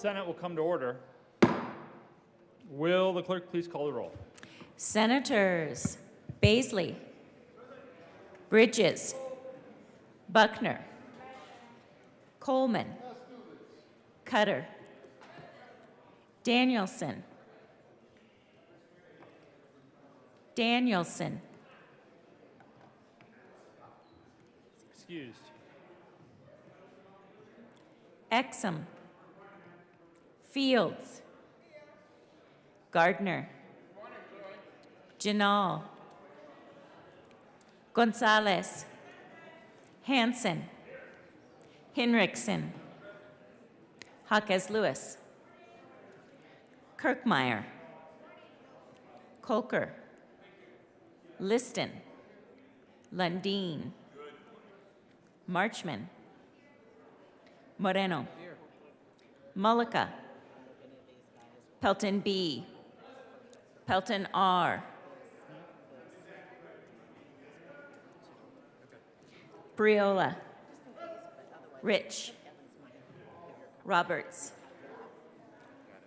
Senate will come to order. Will the clerk please call the roll? Senators Baisley, Bridges, Buckner, Coleman, Cutter, Danielson, Excused. Exum, Fields, Gardner, Janal, Gonzalez, Hanson, Hinrichsen, Jaquez Lewis, Kirkmeyer, Coker, Liston, Lundeen, Marchman, Moreno, Mullica, Pelton B, Pelton R, Briola, Rich, Roberts,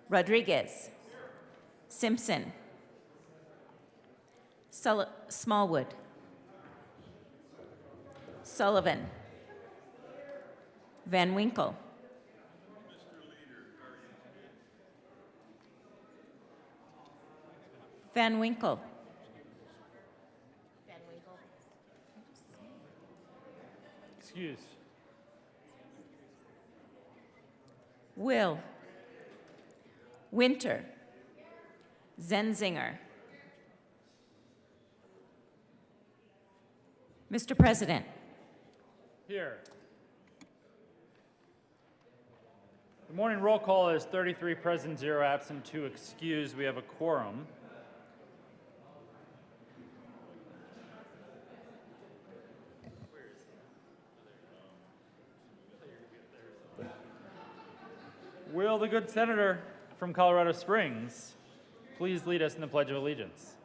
Rodriguez, Simpson, Smallwood, Sullivan, Van Winkle, Van Winkle, Excused. Will, Winter, Zenzinger. Mr. President, Here. The morning roll call is 33 present, 0 absent, 2 excused. We have a quorum. Will the good senator from Colorado Springs please lead us in the Pledge of Allegiance?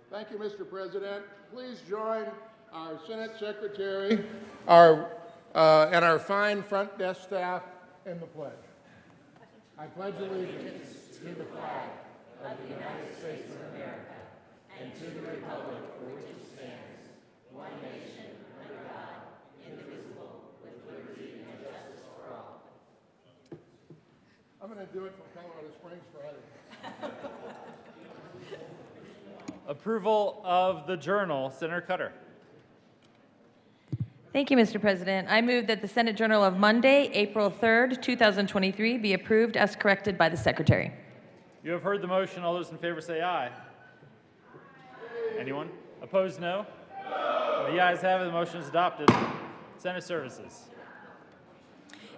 Thank you, Mr. President. Please join our Senate Secretary and our fine front desk staff in the pledge. I pledge allegiance to the flag of the United States of America and to the republic for which it stands, one nation, under God, indivisible, with liberty and justice for all. I'm going to do it from Colorado Springs Friday. Approval of the Journal, Senator Cutter. Thank you, Mr. President. I move that the Senate Journal of Monday, April 3rd, 2023 be approved as corrected by the Secretary. You have heard the motion. All those in favor say aye. Anyone? Opposed, no? The ayes have it. The motion is adopted. Senate Services.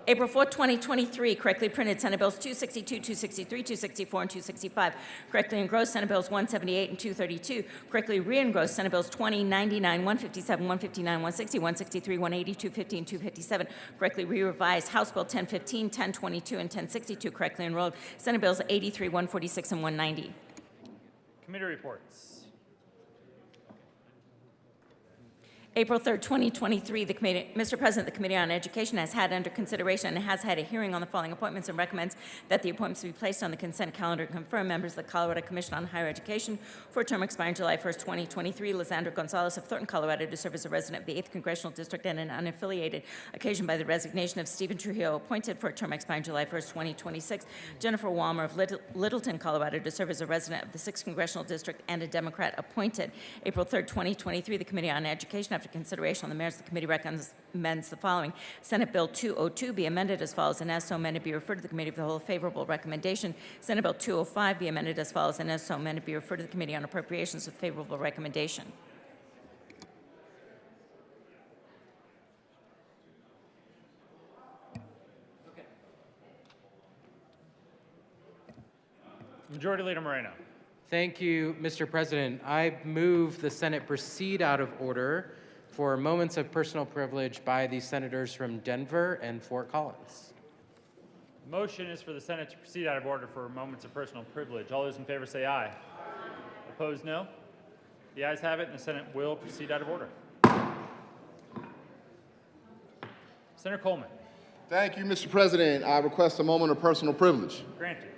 April 4th, 2023, correctly printed Senate Bills 262, 263, 264, and 265. Correctly engrossed Senate Bills 178 and 232. Correctly re-engrossed Senate Bills 20, 99, 157, 159, 160, 163, 180, 250, and 257. Correctly re-revised House Bill 1015, 1022, and 1062. Correctly enrolled Senate Bills 83, 146, and 190. Committee reports. April 3rd, 2023, Mr. President, the Committee on Education has had under consideration and has had a hearing on the following appointments and recommends that the appointments be placed on the consent calendar and confirm members of the Colorado Commission on Higher Education for a term expiring July 1st, 2023. Lisandro Gonzalez of Thornton, Colorado, to serve as a resident of the 8th Congressional District and an unaffiliated, occasioned by the resignation of Stephen Trujillo, appointed for a term expiring July 1st, 2026. Jennifer Walmer of Littleton, Colorado, to serve as a resident of the 6th Congressional District and a Democrat, appointed. April 3rd, 2023, the Committee on Education, after consideration on the merits, the committee recommends the following. Senate Bill 202 be amended as follows, and as so amended be referred to the Committee of the Whole. Favorable recommendation. Senate Bill 205 be amended as follows, and as so amended be referred to the Committee on Appropriations with favorable recommendation. Majority Leader Moreno. Thank you, Mr. President. I move the Senate proceed out of order for moments of personal privilege by the senators from Denver and Fort Collins. The motion is for the Senate to proceed out of order for moments of personal privilege. All those in favor say aye. Opposed, no? The ayes have it, and the Senate will proceed out of order. Senator Coleman. Thank you, Mr. President. I request a moment of personal privilege. Granted.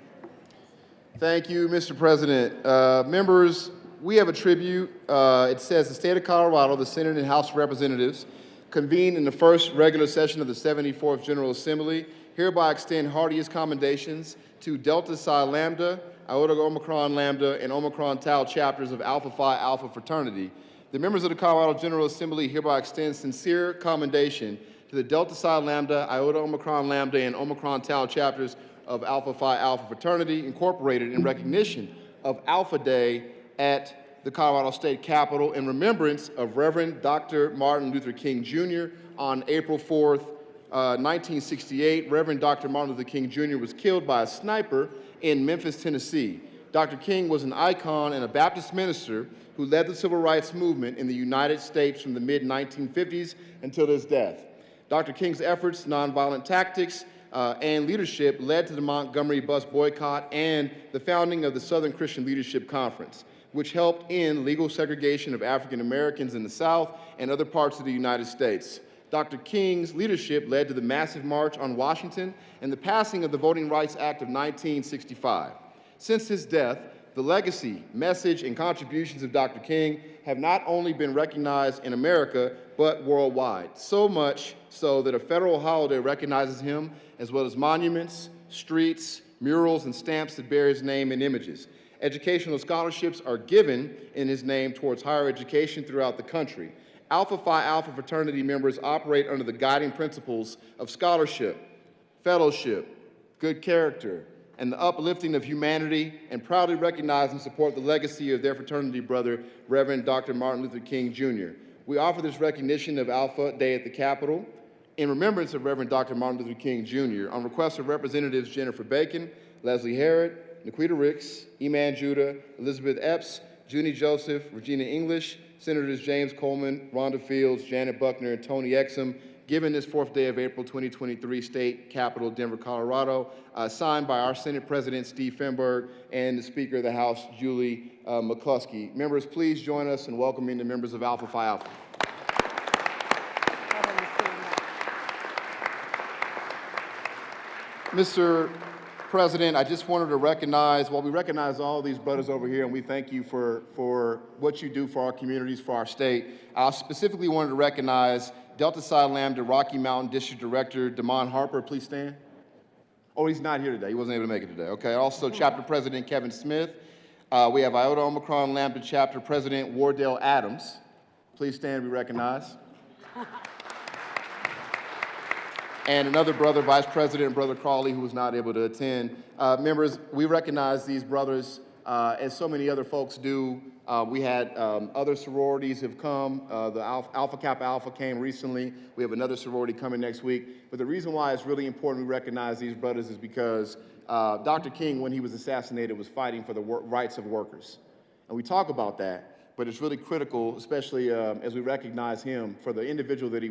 Thank you, Mr. President. Members, we have a tribute. It says the state of Colorado, the Senate and House of Representatives, convened in the first regular session of the 74th General Assembly, hereby extend heartiest commendations to Delta Psi Lambda, Iota Omicron Lambda, and Omicron Tau chapters of Alpha Phi Alpha fraternity. The members of the Colorado General Assembly hereby extend sincere commendation to the Delta Psi Lambda, Iota Omicron Lambda, and Omicron Tau chapters of Alpha Phi Alpha fraternity, incorporated in recognition of Alpha Day at the Colorado State Capitol in remembrance of Reverend Dr. Martin Luther King Jr. on April 4th, 1968. Reverend Dr. Martin Luther King Jr. was killed by a sniper in Memphis, Tennessee. Dr. King was an icon and a Baptist minister who led the civil rights movement in the United States from the mid-1950s until his death. Dr. King's efforts, nonviolent tactics, and leadership led to the Montgomery bus boycott and the founding of the Southern Christian Leadership Conference, which helped end legal segregation of African Americans in the South and other parts of the United States. Dr. King's leadership led to the massive March on Washington and the passing of the Voting Rights Act of 1965. Since his death, the legacy, message, and contributions of Dr. King have not only been recognized in America, but worldwide, so much so that a federal holiday recognizes him, as well as monuments, streets, murals, and stamps that bear his name and images. Educational scholarships are given in his name towards higher education throughout the country. Alpha Phi Alpha fraternity members operate under the guiding principles of scholarship, fellowship, good character, and the uplifting of humanity, and proudly recognize and support the legacy of their fraternity brother, Reverend Dr. Martin Luther King Jr. We offer this recognition of Alpha Day at the Capitol in remembrance of Reverend Dr. Martin Luther King Jr. on request of Representatives Jennifer Bacon, Leslie Herod, Nikita Ricks, Eman Judah, Elizabeth Epps, Junie Joseph, Regina English, Senators James Coleman, Rhonda Fields, Janet Buckner, and Tony Exum, given this 4th day of April 2023, State Capitol, Denver, Colorado, signed by our Senate President, Steve Fenberg, and the Speaker of the House, Julie McCluskey. Members, please join us in welcoming the members of Alpha Phi Alpha. Mr. President, I just wanted to recognize, we recognize all these brothers over here, and we thank you for what you do for our communities, for our state. I specifically wanted to recognize Delta Psi Lambda Rocky Mountain District Director Damon Harper. Please stand. Oh, he's not here today. He wasn't able to make it today. Okay. Also, Chapter President Kevin Smith. We have Iota Omicron Lambda Chapter President Wardell Adams. Please stand and be recognized. And another brother, Vice President Brother Crawley, who was not able to attend. Members, we recognize these brothers as so many other folks do. We had other sororities have come. The Alpha Kappa Alpha came recently. We have another sorority coming next week. But the reason why it's really important we recognize these brothers is because Dr. King, when he was assassinated, was fighting for the rights of workers. And we talk about that, but it's really critical, especially as we recognize him for the individual that he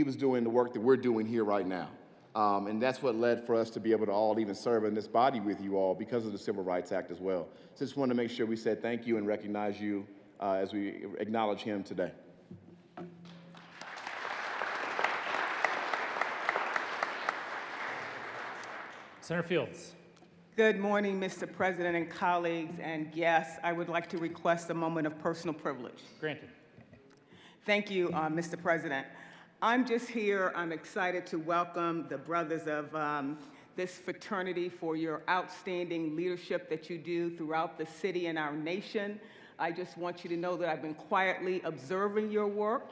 was doing the work that we're doing here right now. And that's what led for us to be able to all even serve in this body with you all because of the Civil Rights Act as well. So just wanted to make sure we said thank you and recognize you as we acknowledge him today. Senator Fields. Good morning, Mr. President and colleagues and guests. I would like to request a moment of personal privilege. Granted. Thank you, Mr. President. I'm just here, I'm excited to welcome the brothers of this fraternity for your outstanding leadership that you do throughout the city and our nation. I just want you to know that I've been quietly observing your work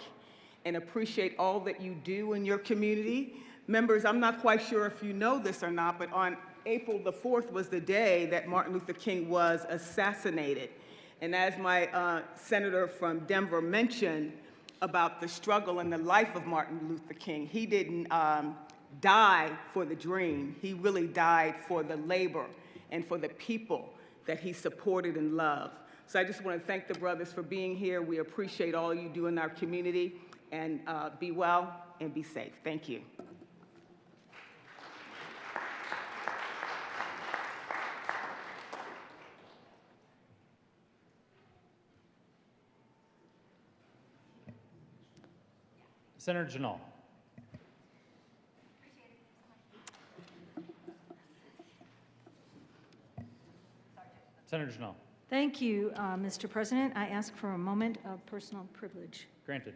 and appreciate all that you do in your community. Members, I'm not quite sure if you know this or not, but on April the 4th was the day that Martin Luther King was assassinated. And as my senator from Denver mentioned, about the struggle and the life of Martin Luther King. He didn't die for the dream. He really died for the labor and for the people that he supported and loved. So I just want to thank the brothers for being here. We appreciate all you do in our community, and be well and be safe. Thank you. Senator Janal. Senator Janelle. Thank you, Mr. President. I ask for a moment of personal privilege. Granted.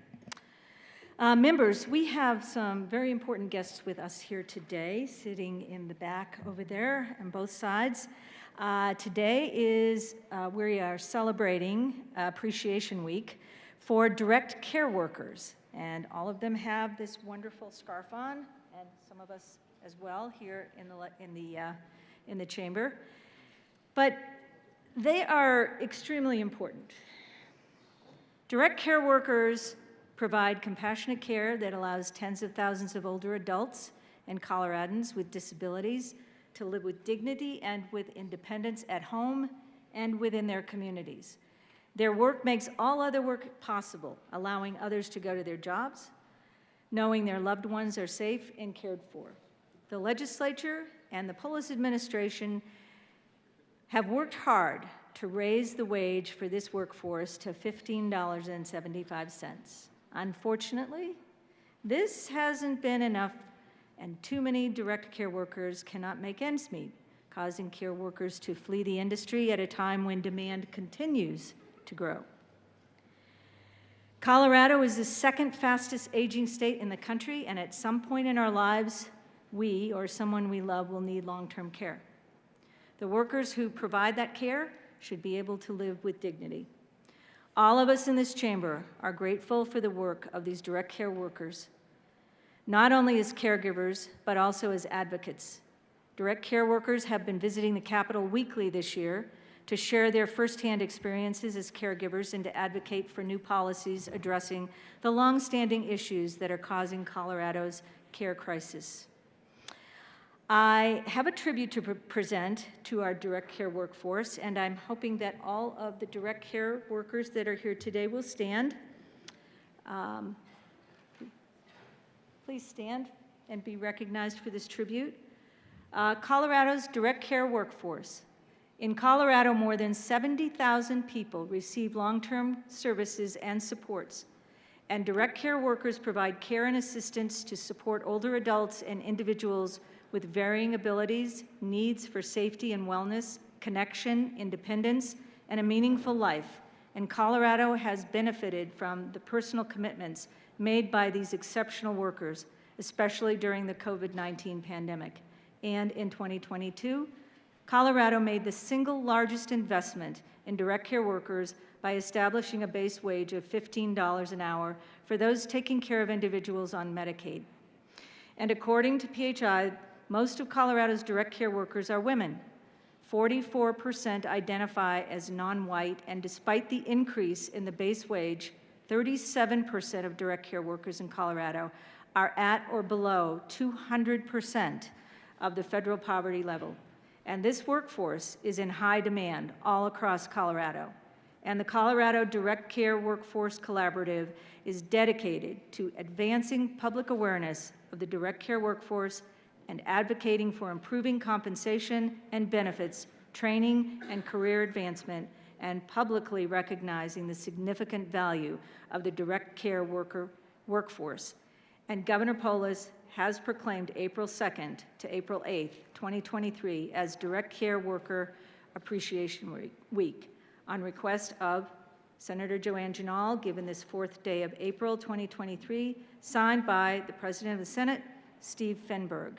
Members, we have some very important guests with us here today, sitting in the back over there on both sides. Today is, we are celebrating Appreciation Week for direct care workers. And all of them have this wonderful scarf on, and some of us as well here in the chamber. But they are extremely important. Direct care workers provide compassionate care that allows tens of thousands of older adults and Coloradans with disabilities to live with dignity and with independence at home and within their communities. Their work makes all other work possible, allowing others to go to their jobs, knowing their loved ones are safe and cared for. The legislature and the Polis administration have worked hard to raise the wage for this workforce to $15.75. Unfortunately, this hasn't been enough, and too many direct care workers cannot make ends meet, causing care workers to flee the industry at a time when demand continues to grow. Colorado is the second fastest aging state in the country, and at some point in our lives, we or someone we love will need long-term care. The workers who provide that care should be able to live with dignity. All of us in this chamber are grateful for the work of these direct care workers, not only as caregivers, but also as advocates. Direct care workers have been visiting the Capitol weekly this year to share their firsthand experiences as caregivers and to advocate for new policies addressing the longstanding issues that are causing Colorado's care crisis. I have a tribute to present to our direct care workforce, and I'm hoping that all of the direct care workers that are here today will stand. Please stand and be recognized for this tribute. Colorado's direct care workforce. In Colorado, more than 70,000 people receive long-term services and supports, and direct care workers provide care and assistance to support older adults and individuals with varying abilities, needs for safety and wellness, connection, independence, and a meaningful life. And Colorado has benefited from the personal commitments made by these exceptional workers, especially during the COVID-19 pandemic. And in 2022, Colorado made the single largest investment in direct care workers by establishing a base wage of $15 an hour for those taking care of individuals on Medicaid. And according to PHI, most of Colorado's direct care workers are women. 44% identify as non-white, and despite the increase in the base wage, 37% of direct care workers in Colorado are at or below 200% of the federal poverty level. And this workforce is in high demand all across Colorado. And the Colorado Direct Care Workforce Collaborative is dedicated to advancing public awareness of the direct care workforce and advocating for improving compensation and benefits, training and career advancement, and publicly recognizing the significant value of the direct care workforce. And Governor Polis has proclaimed April 2nd to April 8th, 2023 as Direct Care Worker Appreciation Week on request of Senator Joanne Ginal, given this 4th day of April 2023, signed by the President of the Senate, Steve Fenberg.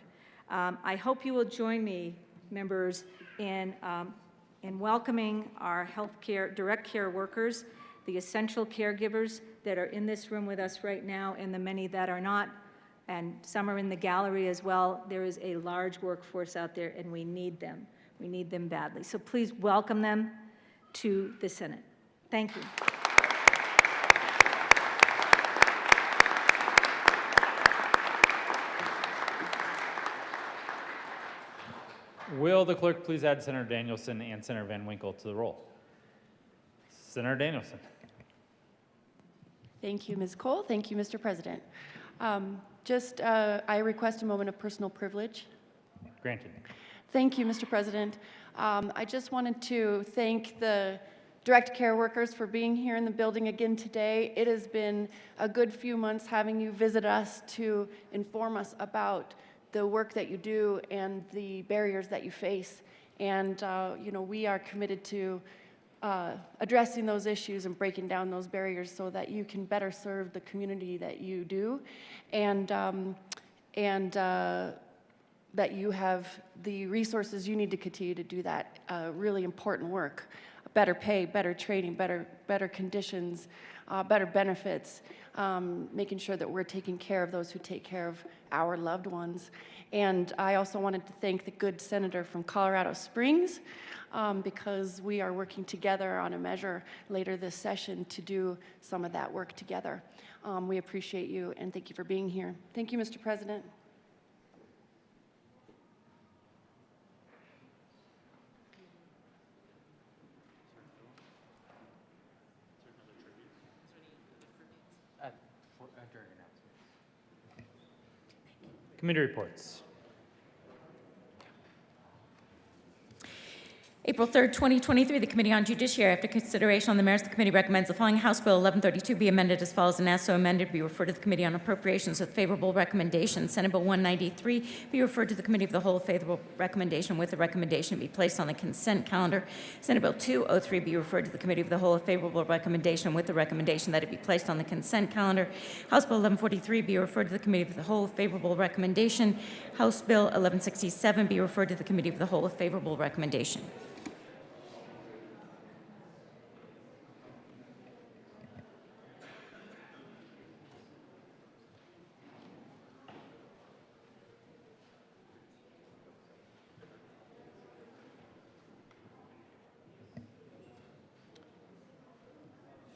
I hope you will join me, members, in welcoming our healthcare direct care workers, the essential caregivers that are in this room with us right now, and the many that are not, and some are in the gallery as well. There is a large workforce out there, and we need them. We need them badly. So please welcome them to the Senate. Thank you. Will the clerk please add Senator Danielson and Senator Van Winkle to the roll? Senator Danielson. Thank you, Ms. Cole. Thank you, Mr. President. I request a moment of personal privilege. Granted. Thank you, Mr. President. I just wanted to thank the direct care workers for being here in the building again today. It has been a good few months having you visit us to inform us about the work that you do and the barriers that you face. And, we are committed to addressing those issues and breaking down those barriers so that you can better serve the community that you do, and that you have the resources you need to continue to do that really important work. Better pay, better training, better conditions, better benefits, making sure that we're taking care of those who take care of our loved ones. And I also wanted to thank the good senator from Colorado Springs, because we are working together on a measure later this session to do some of that work together. We appreciate you, and thank you for being here. Thank you, Mr. President. Committee reports. April 3rd, 2023, the Committee on Judiciary, after consideration on the merits, the committee recommends the following House Bill 1132 be amended as follows, and as so amended, be referred to the Committee on Appropriations with favorable recommendation. Senate Bill 193 be referred to the Committee of the Whole with favorable recommendation, with the recommendation be placed on the consent calendar. Senate Bill 203 be referred to the Committee of the Whole with favorable recommendation, with the recommendation that it be placed on the consent calendar. House Bill 1143 be referred to the Committee of the Whole with favorable recommendation. House Bill 1167 be referred to the Committee of the Whole with favorable recommendation.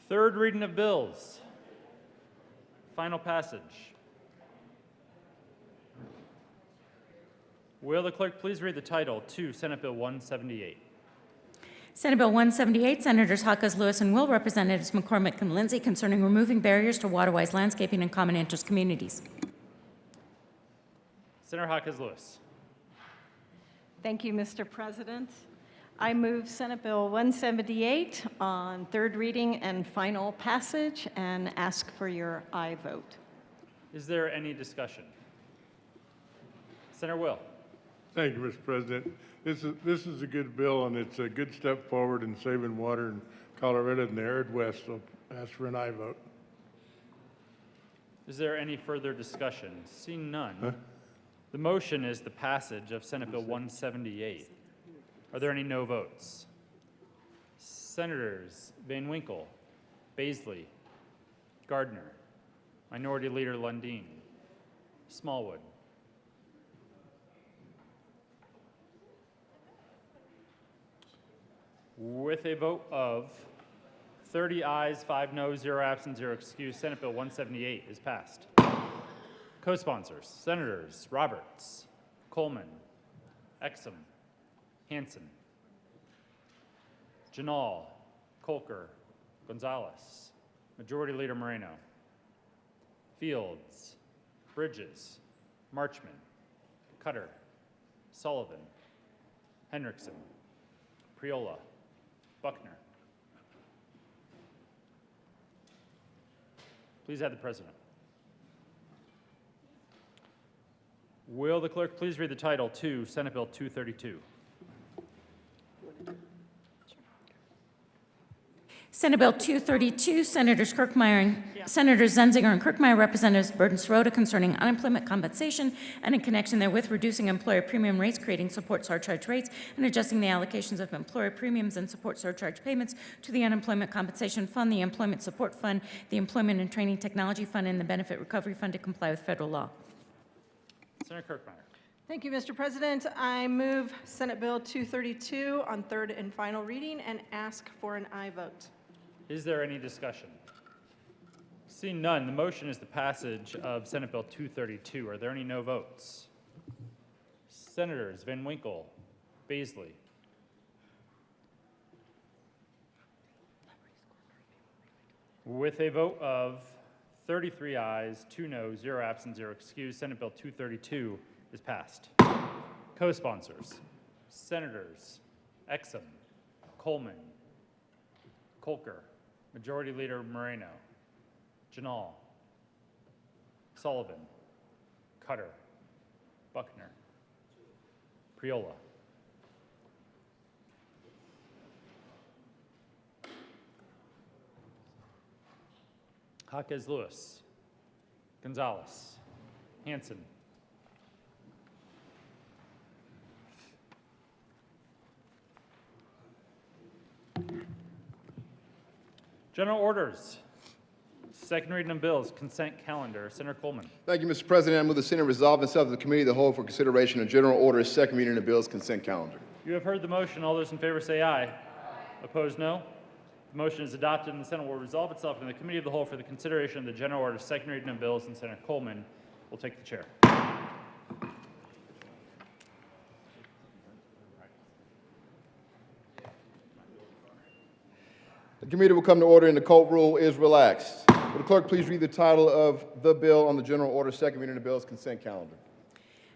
Third reading of bills. Final passage. Will the clerk please read the title to Senate Bill 178? Senate Bill 178, Senators Hawkes, Lewis, and Will, Representatives McCormick and Lindsay, concerning removing barriers to waterwise landscaping in common interest communities. Senator Hawkes Lewis. Thank you, Mr. President. I move Senate Bill 178 on third reading and final passage and ask for your aye vote. Is there any discussion? Senator Will. Thank you, Mr. President. This is a good bill, and it's a good step forward in saving water in Colorado and the arid west, so ask for an aye vote. Is there any further discussion? Seeing none, the motion is the passage of Senate Bill 178. Are there any no votes? Senators Van Winkle, Baisley, Gardner, Minority Leader Lundin, Smallwood. With a vote of 30 ayes, 5 noes, 0 absent, 0 excused, Senate Bill 178 is passed. Co-sponsors, Senators Roberts, Coleman, Exum, Hansen, Janal, Colker, Gonzalez, Majority Leader Moreno, Fields, Bridges, Marchman, Cutter, Sullivan, Henriksen, Priola, Buckner. Please add the president. Will the clerk please read the title to Senate Bill 232? Senate Bill 232, Senators Senators Zenzinger and Kirkmeyer, Representatives Burton Sirota, concerning unemployment compensation and in connection therewith reducing employer premium rates, creating support surcharge rates, and adjusting the allocations of employer premiums and support surcharge payments to the Unemployment Compensation Fund, the Employment Support Fund, the Employment and Training Technology Fund, and the Benefit Recovery Fund to comply with federal law. Senator Kirkmeyer. Thank you, Mr. President. I move Senate Bill 232 on third and final reading and ask for an aye vote. Is there any discussion? Seeing none, the motion is the passage of Senate Bill 232. Are there any no votes? Senators Van Winkle, Baisley, with a vote of 33 ayes, 2 noes, 0 absent, 0 excused, Senate Bill 232 is passed. Co-sponsors, Senators Exum, Coleman, Colker, Majority Leader Moreno, Janal, Sullivan, Cutter, Buckner, Priola, Jaquez Lewis. Gonzalez. Hanson. General orders. Second reading of bills, consent calendar. Senator Coleman. Thank you, Mr. President. I move the Senate resolve itself to the Committee of the Whole for consideration of general orders, second reading of bills, consent calendar. You have heard the motion. All those in favor say aye. Opposed, no. The motion is adopted, and the Senate will resolve itself in the Committee of the Whole for the consideration of the general orders, second reading of bills, and Senator Coleman will take the chair. The committee will come to order and the court rule is relaxed. Will the clerk please read the title of the bill on the general order, second reading of bills, consent calendar?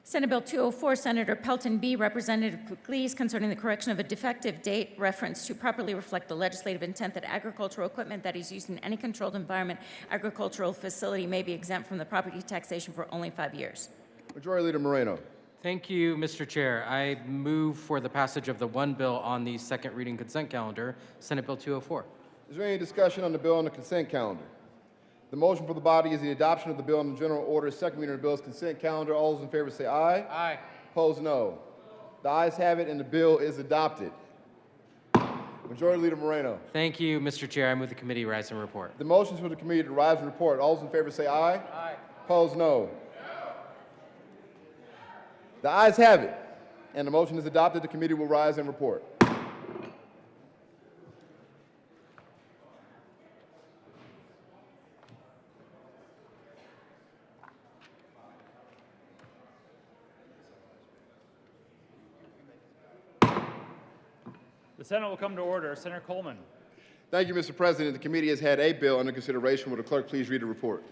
Senate Bill 204, Senator Pelton B., Representative Pugliese, concerning the correction of a defective date reference to properly reflect the legislative intent that agricultural equipment that is used in any controlled environment agricultural facility may be exempt from the property taxation for only 5 years. Majority Leader Moreno. Thank you, Mr. Chair. I move for the passage of the one bill on the second reading consent calendar, Senate Bill 204. Is there any discussion on the bill on the consent calendar? The motion for the body is the adoption of the bill on the general order, second reading of the bill's consent calendar. All those in favor say aye. Aye. Opposed, no. The ayes have it, and the bill is adopted. Majority Leader Moreno. Thank you, Mr. Chair. I move the committee rise and report. The motion is for the committee to rise and report. All those in favor say aye. Aye. Opposed, no. The ayes have it, and the motion is adopted. The committee will rise and report. The Senate will come to order. Senator Coleman. Thank you, Mr. President. The committee has had a bill under consideration. Will the clerk please read the report?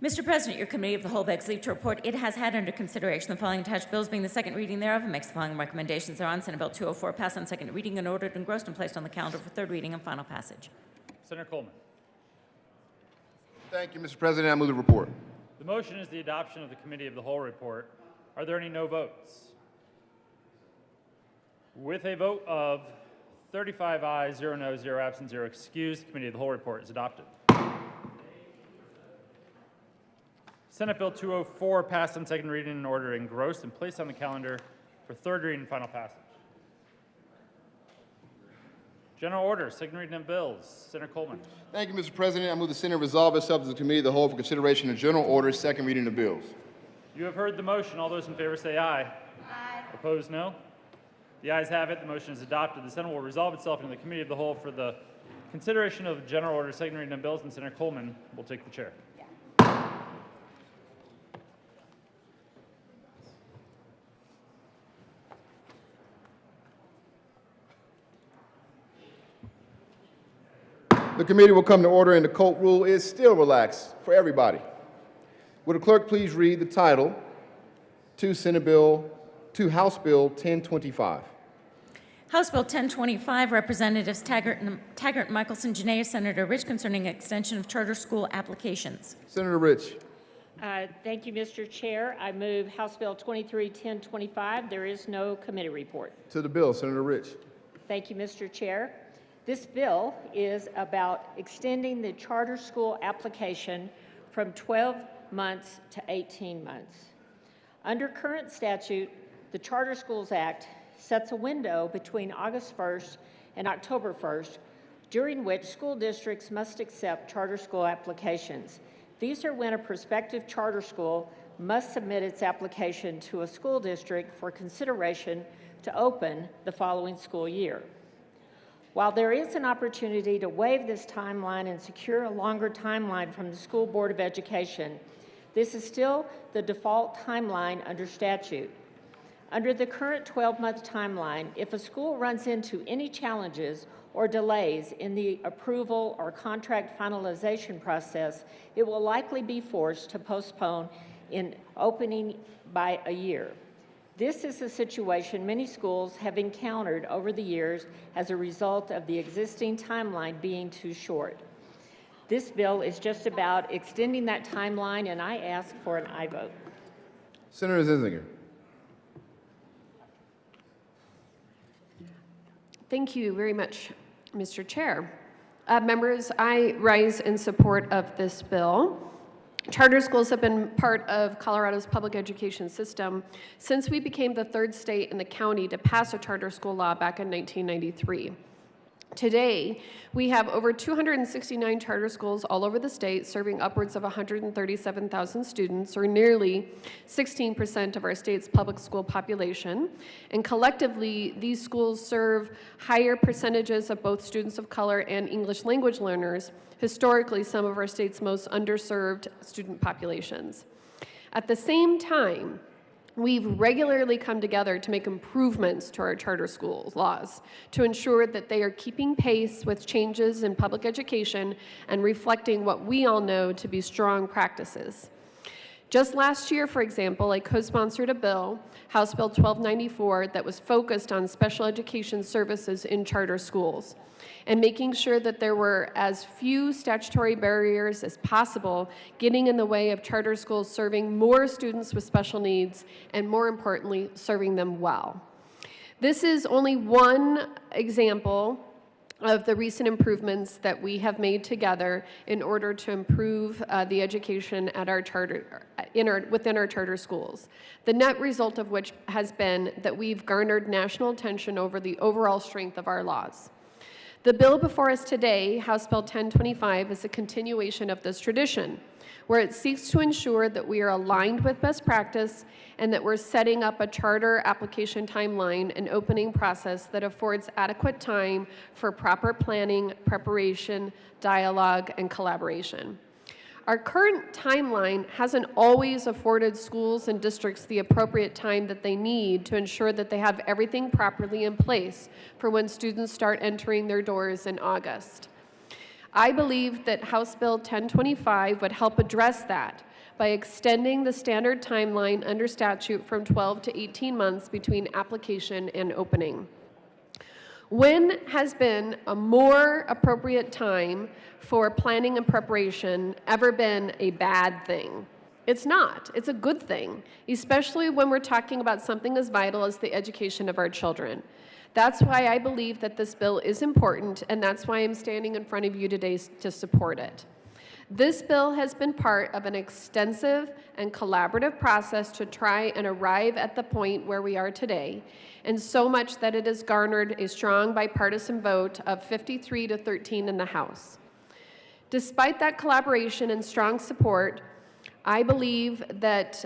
Mr. President, your Committee of the Whole begs leave to report it has had under consideration the following attached bills, being the second reading thereof, and makes the following recommendations thereon. Senate Bill 204 passed on second reading and ordered, engrossed, and placed on the calendar for third reading and final passage. Senator Coleman. Thank you, Mr. President. I move the report. The motion is the adoption of the Committee of the Whole report. Are there any no votes? With a vote of 35 ayes, 0 noes, 0 absent, 0 excused, the Committee of the Whole report is adopted. Senate Bill 204 passed on second reading and ordered, engrossed, and placed on the calendar for third reading and final passage. General order, second reading of bills. Senator Coleman. Thank you, Mr. President. I move the Senate resolve itself to the Committee of the Whole for consideration of general orders, second reading of bills. You have heard the motion. All those in favor say aye. Aye. Opposed, no. The ayes have it. The motion is adopted. The Senate will resolve itself into the Committee of the Whole for the consideration of general order, second reading of bills, and Senator Coleman will take the chair. The committee will come to order, and the court rule is still relaxed for everybody. Would the clerk please read the title to House Bill 1025? House Bill 1025, Representatives Taggart, Michelson, Janaea, Senator Rich, concerning extension of charter school applications. Senator Rich. Thank you, Mr. Chair. I move House Bill 231025. There is no committee report. To the bill, Senator Rich. Thank you, Mr. Chair. This bill is about extending the charter school application from 12 months to 18 months. Under current statute, the Charter Schools Act sets a window between August 1st and October 1st, during which school districts must accept charter school applications. These are when a prospective charter school must submit its application to a school district for consideration to open the following school year. While there is an opportunity to waive this timeline and secure a longer timeline from the School Board of Education, this is still the default timeline under statute. Under the current 12-month timeline, if a school runs into any challenges or delays in the approval or contract finalization process, it will likely be forced to postpone in opening by a year. This is a situation many schools have encountered over the years as a result of the existing timeline being too short. This bill is just about extending that timeline, and I ask for an aye vote. Senator Zinzinger. Thank you very much, Mr. Chair. Members, I rise in support of this bill. Charter schools have been part of Colorado's public education system since we became the third state in the county to pass a charter school law back in 1993. Today, we have over 269 charter schools all over the state serving upwards of 137,000 students, or nearly 16% of our state's public school population. And collectively, these schools serve higher percentages of both students of color and English language learners, historically some of our state's most underserved student populations. At the same time, we've regularly come together to make improvements to our charter schools laws to ensure that they are keeping pace with changes in public education and reflecting what we all know to be strong practices. Just last year, for example, I co-sponsored a bill, House Bill 1294, that was focused on special education services in charter schools and making sure that there were as few statutory barriers as possible getting in the way of charter schools serving more students with special needs and, more importantly, serving them well. This is only one example of the recent improvements that we have made together in order to improve the education at our within our charter schools. The net result of which has been that we've garnered national attention over the overall strength of our laws. The bill before us today, House Bill 1025, is a continuation of this tradition, where it seeks to ensure that we are aligned with best practice and that we're setting up a charter application timeline and opening process that affords adequate time for proper planning, preparation, dialogue, and collaboration. Our current timeline hasn't always afforded schools and districts the appropriate time that they need to ensure that they have everything properly in place for when students start entering their doors in August. I believe that House Bill 1025 would help address that by extending the standard timeline under statute from 12 to 18 months between application and opening. When has been a more appropriate time for planning and preparation ever been a bad thing? It's not. It's a good thing, especially when we're talking about something as vital as the education of our children. That's why I believe that this bill is important, and that's why I'm standing in front of you today to support it. This bill has been part of an extensive and collaborative process to try and arrive at the point where we are today, and so much that it has garnered a strong bipartisan vote of 53 to 13 in the House. Despite that collaboration and strong support, I believe that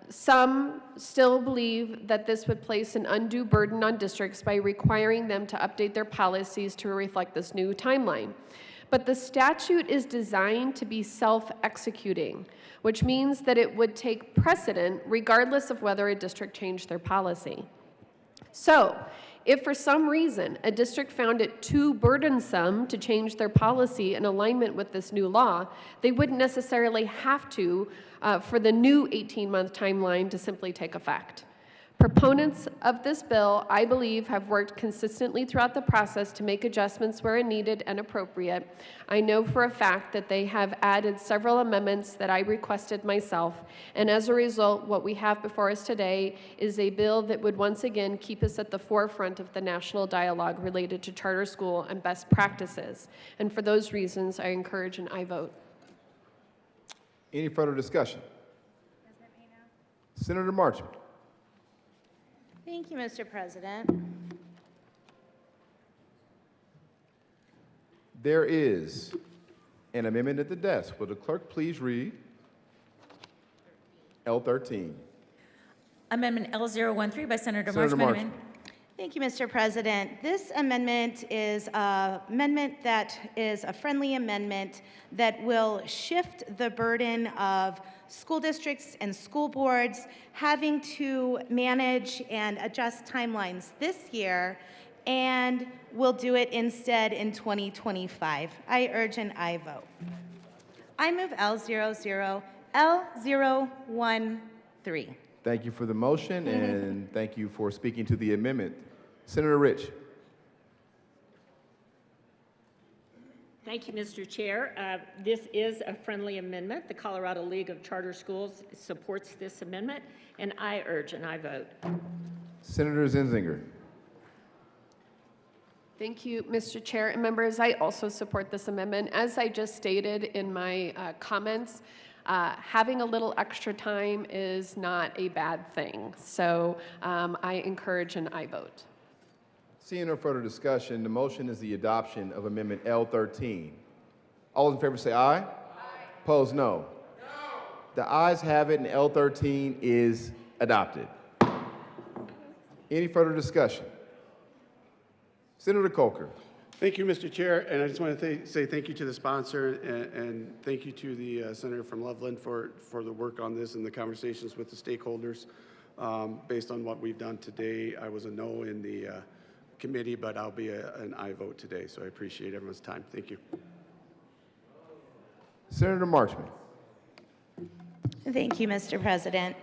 some still believe that this would place an undue burden on districts by requiring them to update their policies to reflect this new timeline. But the statute is designed to be self-executing, which means that it would take precedent regardless of whether a district changed their policy. So, if for some reason a district found it too burdensome to change their policy in alignment with this new law, they wouldn't necessarily have to for the new 18-month timeline to simply take effect. Proponents of this bill, I believe, have worked consistently throughout the process to make adjustments where needed and appropriate. I know for a fact that they have added several amendments that I requested myself, and as a result, what we have before us today is a bill that would once again keep us at the forefront of the national dialogue related to charter school and best practices. And for those reasons, I encourage an aye vote. Any further discussion? Senator Marchman. Thank you, Mr. President. There is an amendment at the desk. Will the clerk please read L13? Amendment L013 by Senator Senator Marchman. Thank you, Mr. President. This amendment is an amendment that is a friendly amendment that will shift the burden of school districts and school boards having to manage and adjust timelines this year, and will do it instead in 2025. I urge an aye vote. I move L00, L013. Thank you for the motion, and thank you for speaking to the amendment. Senator Rich. Thank you, Mr. Chair. This is a friendly amendment. The Colorado League of Charter Schools supports this amendment, and I urge an aye vote. Senator Zinzinger. Thank you, Mr. Chair and members. I also support this amendment. As I just stated in my comments, having a little extra time is not a bad thing. So I encourage an aye vote. Seeing no further discussion, the motion is the adoption of Amendment L13. All those in favor say aye. Aye. Opposed, no. The ayes have it, and L13 is adopted. Any further discussion? Senator Coker. Thank you, Mr. Chair, and I just want to say thank you to the sponsor and thank you to the Senator from Loveland for the work on this and the conversations with the stakeholders. Based on what we've done today, I was a no in the committee, but I'll be an aye vote today, so I appreciate everyone's time. Thank you. Senator Marchman. Thank you, Mr. President.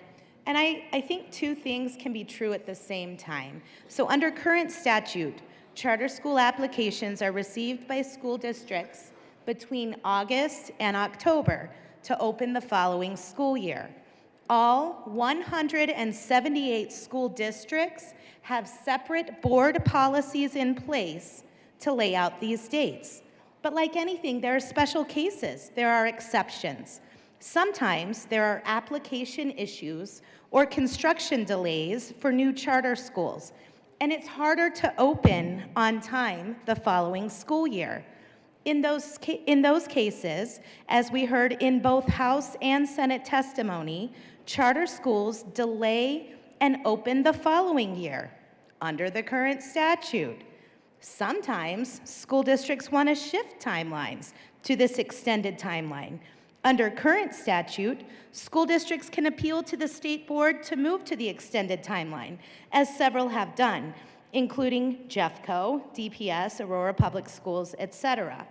And I think two things can be true at the same time. So under current statute, charter school applications are received by school districts between August and October to open the following school year. All 178 school districts have separate board policies in place to lay out these dates. But like anything, there are special cases. There are exceptions. Sometimes there are application issues or construction delays for new charter schools, and it's harder to open on time the following school year. In those cases, as we heard in both House and Senate testimony, charter schools delay and open the following year under the current statute. Sometimes school districts want to shift timelines to this extended timeline. Under current statute, school districts can appeal to the state board to move to the extended timeline, as several have done, including Jeffco, DPS, Aurora Public Schools, etc.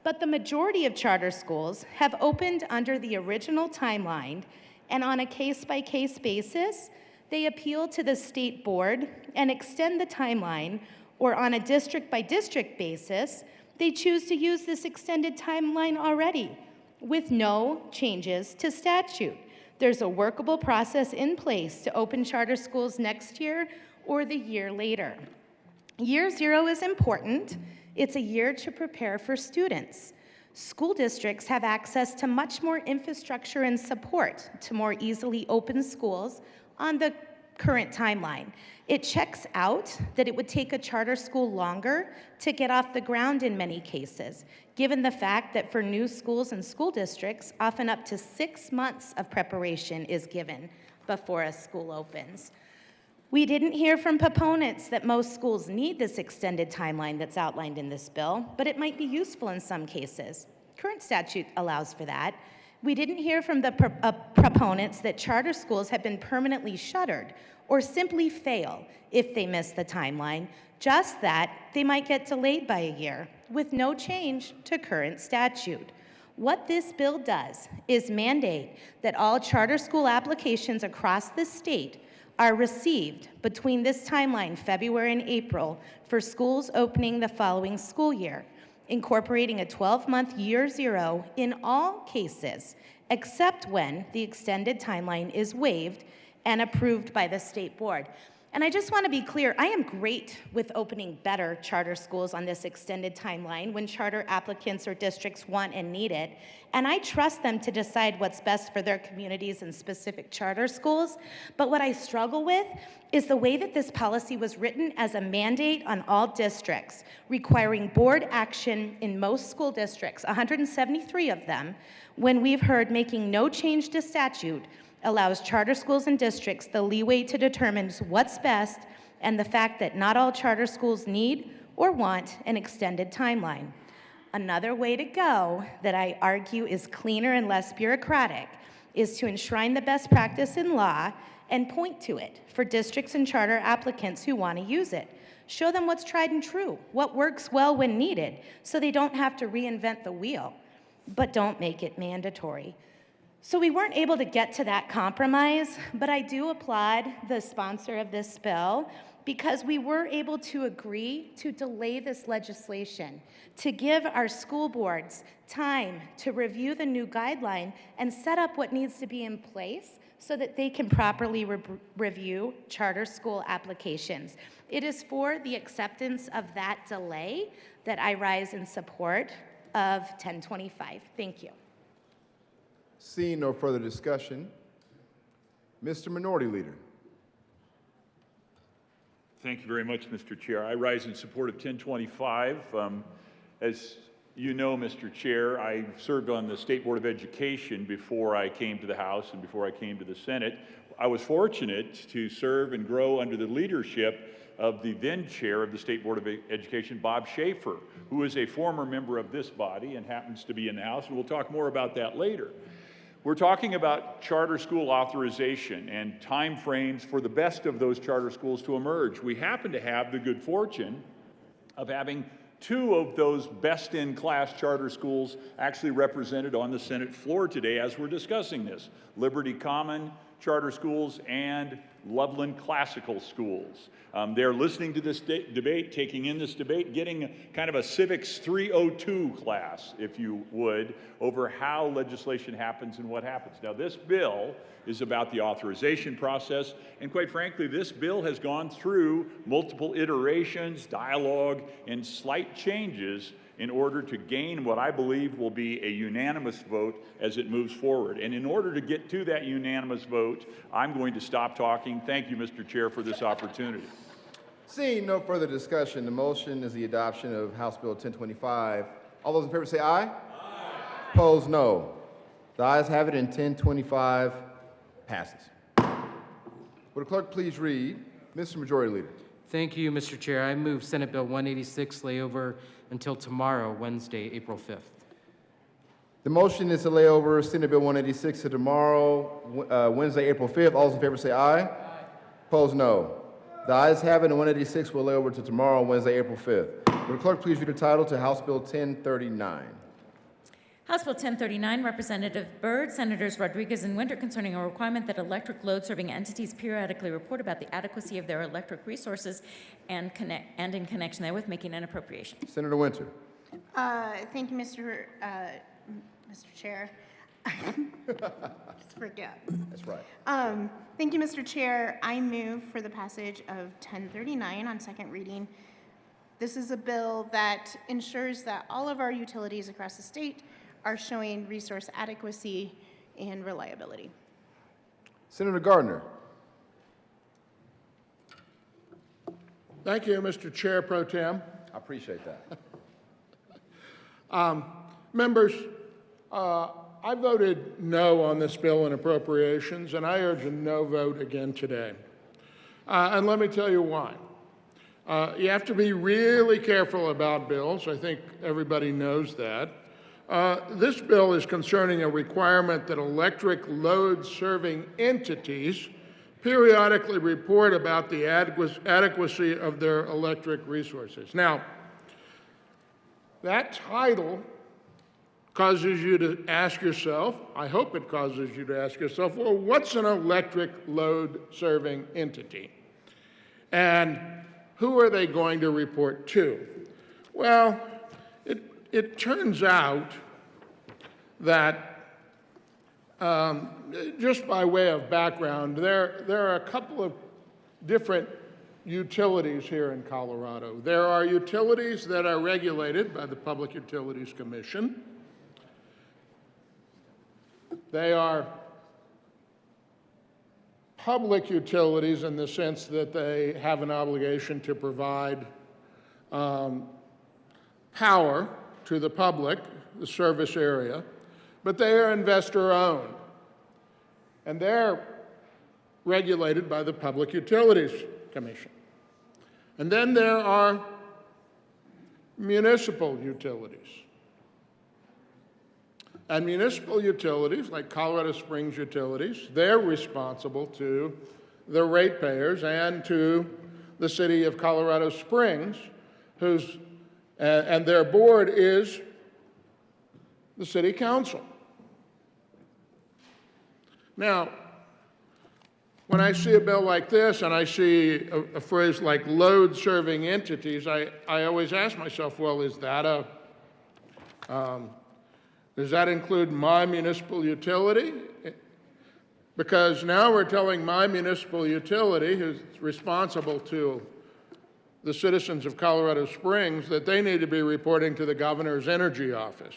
But the majority of charter schools have opened under the original timeline, and on a case-by-case basis, they appeal to the state board and extend the timeline, or on a district-by-district basis, they choose to use this extended timeline already, with no changes to statute. There's a workable process in place to open charter schools next year or the year later. Year zero is important. It's a year to prepare for students. School districts have access to much more infrastructure and support to more easily open schools on the current timeline. It checks out that it would take a charter school longer to get off the ground in many cases, given the fact that for new schools and school districts, often up to 6 months of preparation is given before a school opens. We didn't hear from proponents that most schools need this extended timeline that's outlined in this bill, but it might be useful in some cases. Current statute allows for that. We didn't hear from the proponents that charter schools have been permanently shuttered or simply fail if they miss the timeline, just that they might get delayed by a year with no change to current statute. What this bill does is mandate that all charter school applications across the state are received between this timeline, February and April, for schools opening the following school year, incorporating a 12-month year zero in all cases, except when the extended timeline is waived and approved by the state board. And I just want to be clear, I am great with opening better charter schools on this extended timeline when charter applicants or districts want and need it. And I trust them to decide what's best for their communities and specific charter schools. But what I struggle with is the way that this policy was written as a mandate on all districts, requiring board action in most school districts, 173 of them, when we've heard making no change to statute allows charter schools and districts the leeway to determine what's best, and the fact that not all charter schools need or want an extended timeline. Another way to go that I argue is cleaner and less bureaucratic is to enshrine the best practice in law and point to it for districts and charter applicants who want to use it. Show them what's tried and true, what works well when needed, so they don't have to reinvent the wheel, but don't make it mandatory. So we weren't able to get to that compromise, but I do applaud the sponsor of this bill because we were able to agree to delay this legislation, to give our school boards time to review the new guideline and set up what needs to be in place so that they can properly review charter school applications. It is for the acceptance of that delay that I rise in support of 1025. Thank you. Seeing no further discussion, Mr. Minority Leader. Thank you very much, Mr. Chair. I rise in support of 1025. As you know, Mr. Chair, I served on the State Board of Education before I came to the House and before I came to the Senate. I was fortunate to serve and grow under the leadership of the then chair of the State Board of Education, Bob Schaefer, who is a former member of this body and happens to be in the House, and we'll talk more about that later. We're talking about charter school authorization and timeframes for the best of those charter schools to emerge. We happen to have the good fortune of having two of those best-in-class charter schools actually represented on the Senate floor today as we're discussing this. Liberty Common Charter Schools and Loveland Classical Schools. They're listening to this debate, taking in this debate, getting kind of a Civics 302 class, if you would, over how legislation happens and what happens. Now, this bill is about the authorization process, and quite frankly, this bill has gone through multiple iterations, dialogue, and slight changes in order to gain what I believe will be a unanimous vote as it moves forward. And in order to get to that unanimous vote, I'm going to stop talking. Thank you, Mr. Chair, for this opportunity. Seeing no further discussion, the motion is the adoption of House Bill 1025. All those in favor say aye. Aye. Opposed, no. The ayes have it, and 1025 passes. Would the clerk please read? Mr. Majority Leader. Thank you, Mr. Chair. I move Senate Bill 186 layover until tomorrow, Wednesday, April 5th. The motion is to lay over Senate Bill 186 to tomorrow, Wednesday, April 5th. All those in favor say aye. Aye. Opposed, no. The ayes have it, and 186 will lay over to tomorrow, Wednesday, April 5th. Would the clerk please read the title to House Bill 1039? House Bill 1039, Representative Byrd, Senators Rodriguez and Winter, concerning a requirement that electric load-serving entities periodically report about the adequacy of their electric resources and in connection therewith making an appropriation. Senator Winter. Thank you, Mr. Chair. Just forget. That's right. Thank you, Mr. Chair. I move for the passage of 1039 on second reading. This is a bill that ensures that all of our utilities across the state are showing resource adequacy and reliability. Senator Gardner. Thank you, Mr. Chair Pro Tem. I appreciate that. Members, I voted no on this bill in appropriations, and I urge a no vote again today. And let me tell you why. You have to be really careful about bills. I think everybody knows that. This bill is concerning a requirement that electric load-serving entities periodically report about the adequacy of their electric resources. Now, that title causes you to ask yourself, I hope it causes you to ask yourself, well, what's an electric load-serving entity? And who are they going to report to? Well, it turns out that, just by way of background, there are a couple of different utilities here in Colorado. There are utilities that are regulated by the Public Utilities Commission. They are public utilities in the sense that they have an obligation to provide power to the public, the service area, but they are investor-owned, and they're regulated by the Public Utilities Commission. And then there are municipal utilities. And municipal utilities, like Colorado Springs Utilities, they're responsible to the ratepayers and to the city of Colorado Springs, and their board is the city council. Now, when I see a bill like this and I see a phrase like load-serving entities, I always ask myself, well, does that include my municipal utility? because now we're telling my municipal utility, who's responsible to the citizens of Colorado Springs, that they need to be reporting to the governor's energy office.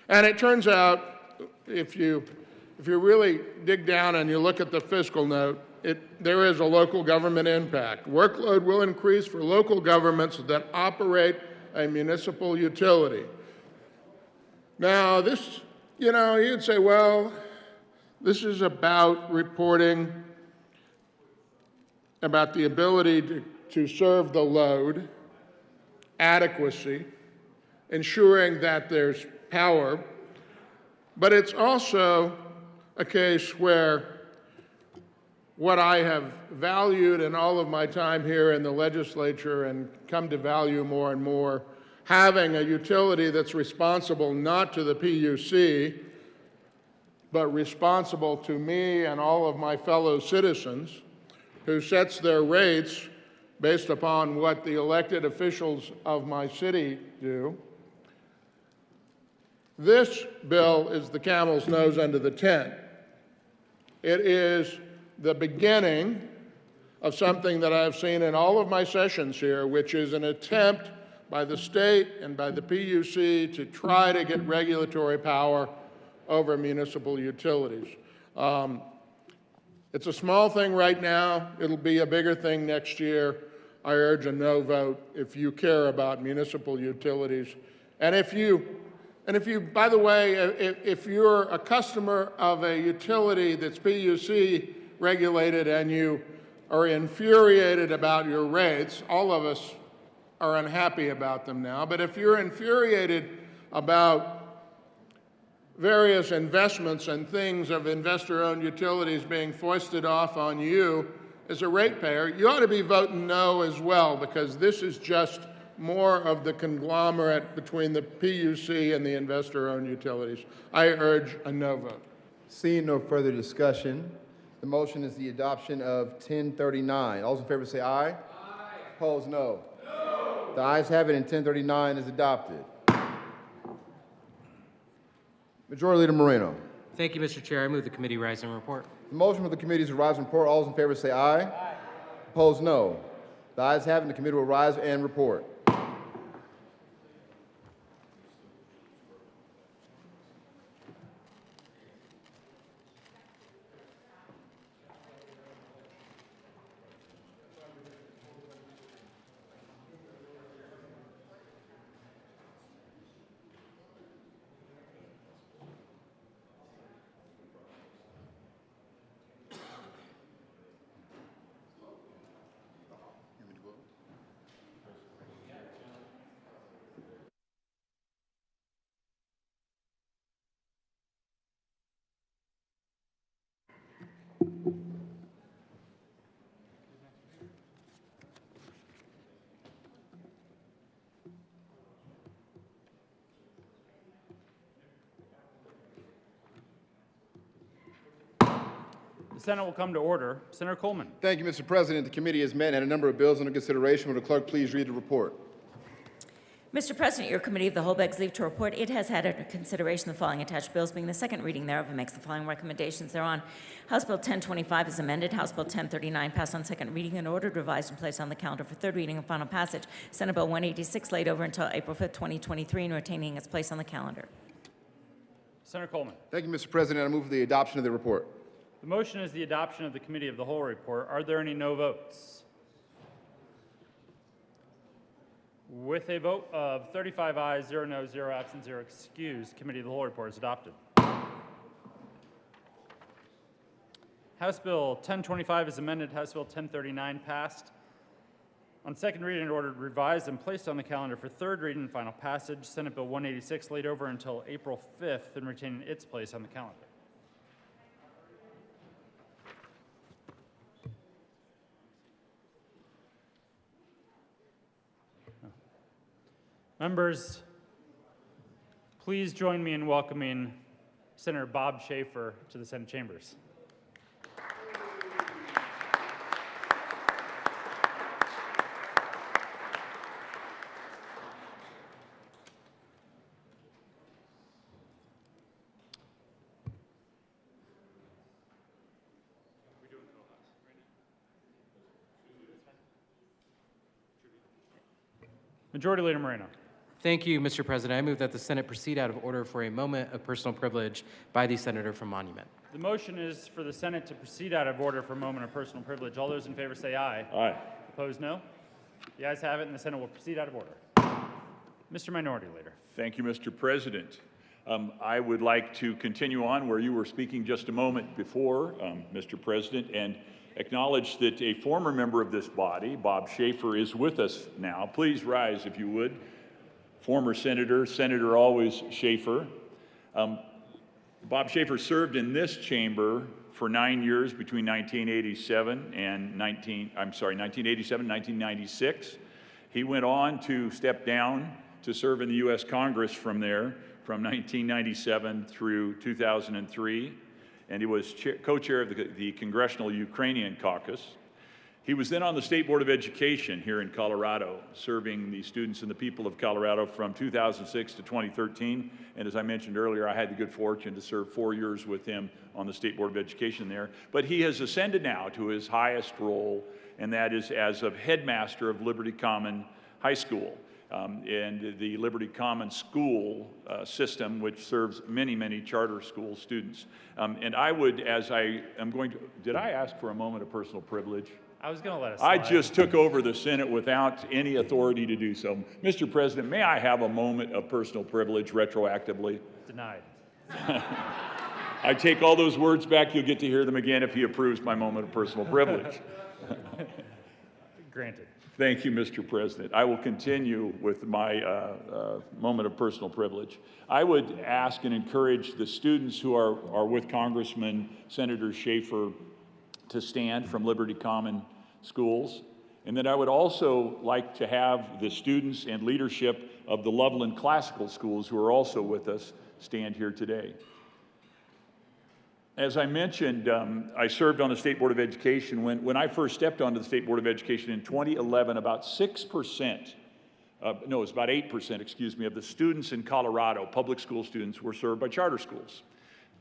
And it turns out, if you really dig down and you look at the fiscal note, there is a local government impact. Workload will increase for local governments that operate a municipal utility. Now, this, you'd say, well, this is about reporting about the ability to serve the load, adequacy, ensuring that there's power, but it's also a case where what I have valued in all of my time here in the legislature and come to value more and more, having a utility that's responsible not to the PUC, but responsible to me and all of my fellow citizens, who sets their rates based upon what the elected officials of my city do. This bill is the camel's nose under the tent. It is the beginning of something that I've seen in all of my sessions here, which is an attempt by the state and by the PUC to try to get regulatory power over municipal utilities. It's a small thing right now. It'll be a bigger thing next year. I urge a no vote if you care about municipal utilities. And if you, by the way, if you're a customer of a utility that's PUC regulated and you are infuriated about your rates, all of us are unhappy about them now, but if you're infuriated about various investments and things of investor-owned utilities being foisted off on you as a ratepayer, you ought to be voting no as well, because this is just more of the conglomerate between the PUC and the investor-owned utilities. I urge a no vote. Seeing no further discussion, the motion is the adoption of 1039. All those in favor say aye. Aye. Opposed, no. No. The ayes have it, and 1039 is adopted. Majority Leader Moreno. Thank you, Mr. Chair. I move the committee rise and report. The motion for the committee to rise and report. All those in favor say aye. Aye. Opposed, no. The ayes have it, and the committee will rise and report. The Senate will come to order. Senator Coleman. Thank you, Mr. President. The committee has met and had a number of bills under consideration. Will the clerk please read the report? Mr. President, your committee of the whole begs leave to report it has had under consideration the following attached bills, being the second reading thereof, and makes the following recommendations thereon. House Bill 1025 is amended. House Bill 1039 passed on second reading and ordered, revised, and placed on the calendar for third reading and final passage. Senate Bill 186 laid over until April 5th, 2023, and retaining its place on the calendar. Senator Coleman. Thank you, Mr. President. I move for the adoption of the report. The motion is the adoption of the committee of the whole report. Are there any no votes? With a vote of 35 ayes, 0 noes, 0 absent, 0 excused, committee of the whole report is adopted. House Bill 1025 is amended. House Bill 1039 passed on second reading and ordered, revised, and placed on the calendar for third reading and final passage. Senate Bill 186 laid over until April 5th and retaining its place on the calendar. Members, please join me in welcoming Senator Bob Schaefer to the Senate chambers. Majority Leader Moreno. Thank you, Mr. President. I move that the Senate proceed out of order for a moment of personal privilege by the senator from Monument. The motion is for the Senate to proceed out of order for a moment of personal privilege. All those in favor say aye. Aye. Opposed, no. The ayes have it, and the Senate will proceed out of order. Mr. Minority Leader. Thank you, Mr. President. I would like to continue on where you were speaking just a moment before, Mr. President, and acknowledge that a former member of this body, Bob Schaefer, is with us now. Please rise if you would. Former Senator, Senator Always Schaefer. Bob Schaefer served in this chamber for 9 years between 1987 and 1996. He went on to step down to serve in the U.S. Congress from there from 1997 through 2003, and he was co-chair of the Congressional Ukrainian Caucus. He was then on the State Board of Education here in Colorado, serving the students and the people of Colorado from 2006 to 2013. And as I mentioned earlier, I had the good fortune to serve 4 years with him on the State Board of Education there. But he has ascended now to his highest role, and that is as of headmaster of Liberty Common High School. And the Liberty Common School system, which serves many, many charter school students. And I would, as I am going to, did I ask for a moment of personal privilege? I was going to let us. I just took over the Senate without any authority to do so. Mr. President, may I have a moment of personal privilege retroactively? Denied. I take all those words back. You'll get to hear them again if he approves my moment of personal privilege. Granted. Thank you, Mr. President. I will continue with my moment of personal privilege. I would ask and encourage the students who are with Congressman Senator Schaefer to stand from Liberty Common Schools. And then I would also like to have the students and leadership of the Loveland Classical Schools, who are also with us, stand here today. As I mentioned, I served on the State Board of Education. When I first stepped onto the State Board of Education in 2011, about 6%, no, it was about 8%, excuse me, of the students in Colorado, public school students, were served by charter schools.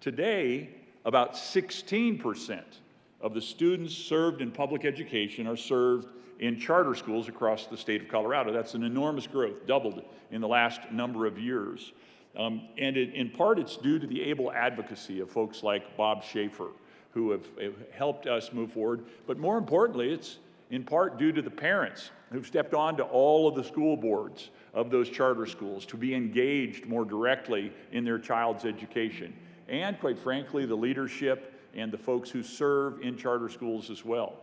Today, about 16% of the students served in public education are served in charter schools across the state of Colorado. That's an enormous growth, doubled in the last number of years. And in part, it's due to the able advocacy of folks like Bob Schaefer, who have helped us move forward. But more importantly, it's in part due to the parents who've stepped on to all of the school boards of those charter schools to be engaged more directly in their child's education. And quite frankly, the leadership and the folks who serve in charter schools as well.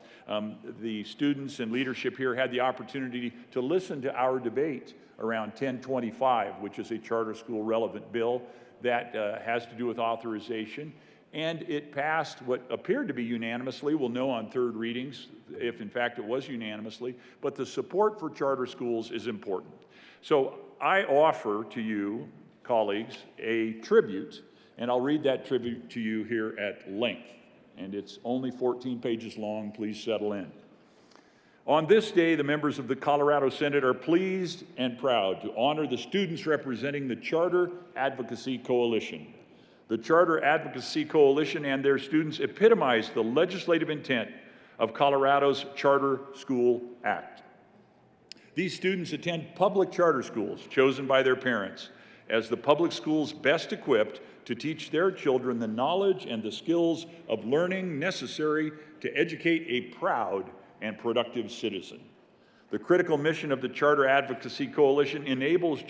The students and leadership here had the opportunity to listen to our debate around 1025, which is a charter school relevant bill that has to do with authorization. And it passed what appeared to be unanimously. We'll know on third readings if in fact it was unanimously, but the support for charter schools is important. So I offer to you, colleagues, a tribute, and I'll read that tribute to you here at length. And it's only 14 pages long. Please settle in. On this day, the members of the Colorado Senate are pleased and proud to honor the students representing the Charter Advocacy Coalition. The Charter Advocacy Coalition and their students epitomize the legislative intent of Colorado's Charter School Act. These students attend public charter schools chosen by their parents as the public schools best equipped to teach their children the knowledge and the skills of learning necessary to educate a proud and productive citizen. The critical mission of the Charter Advocacy Coalition enables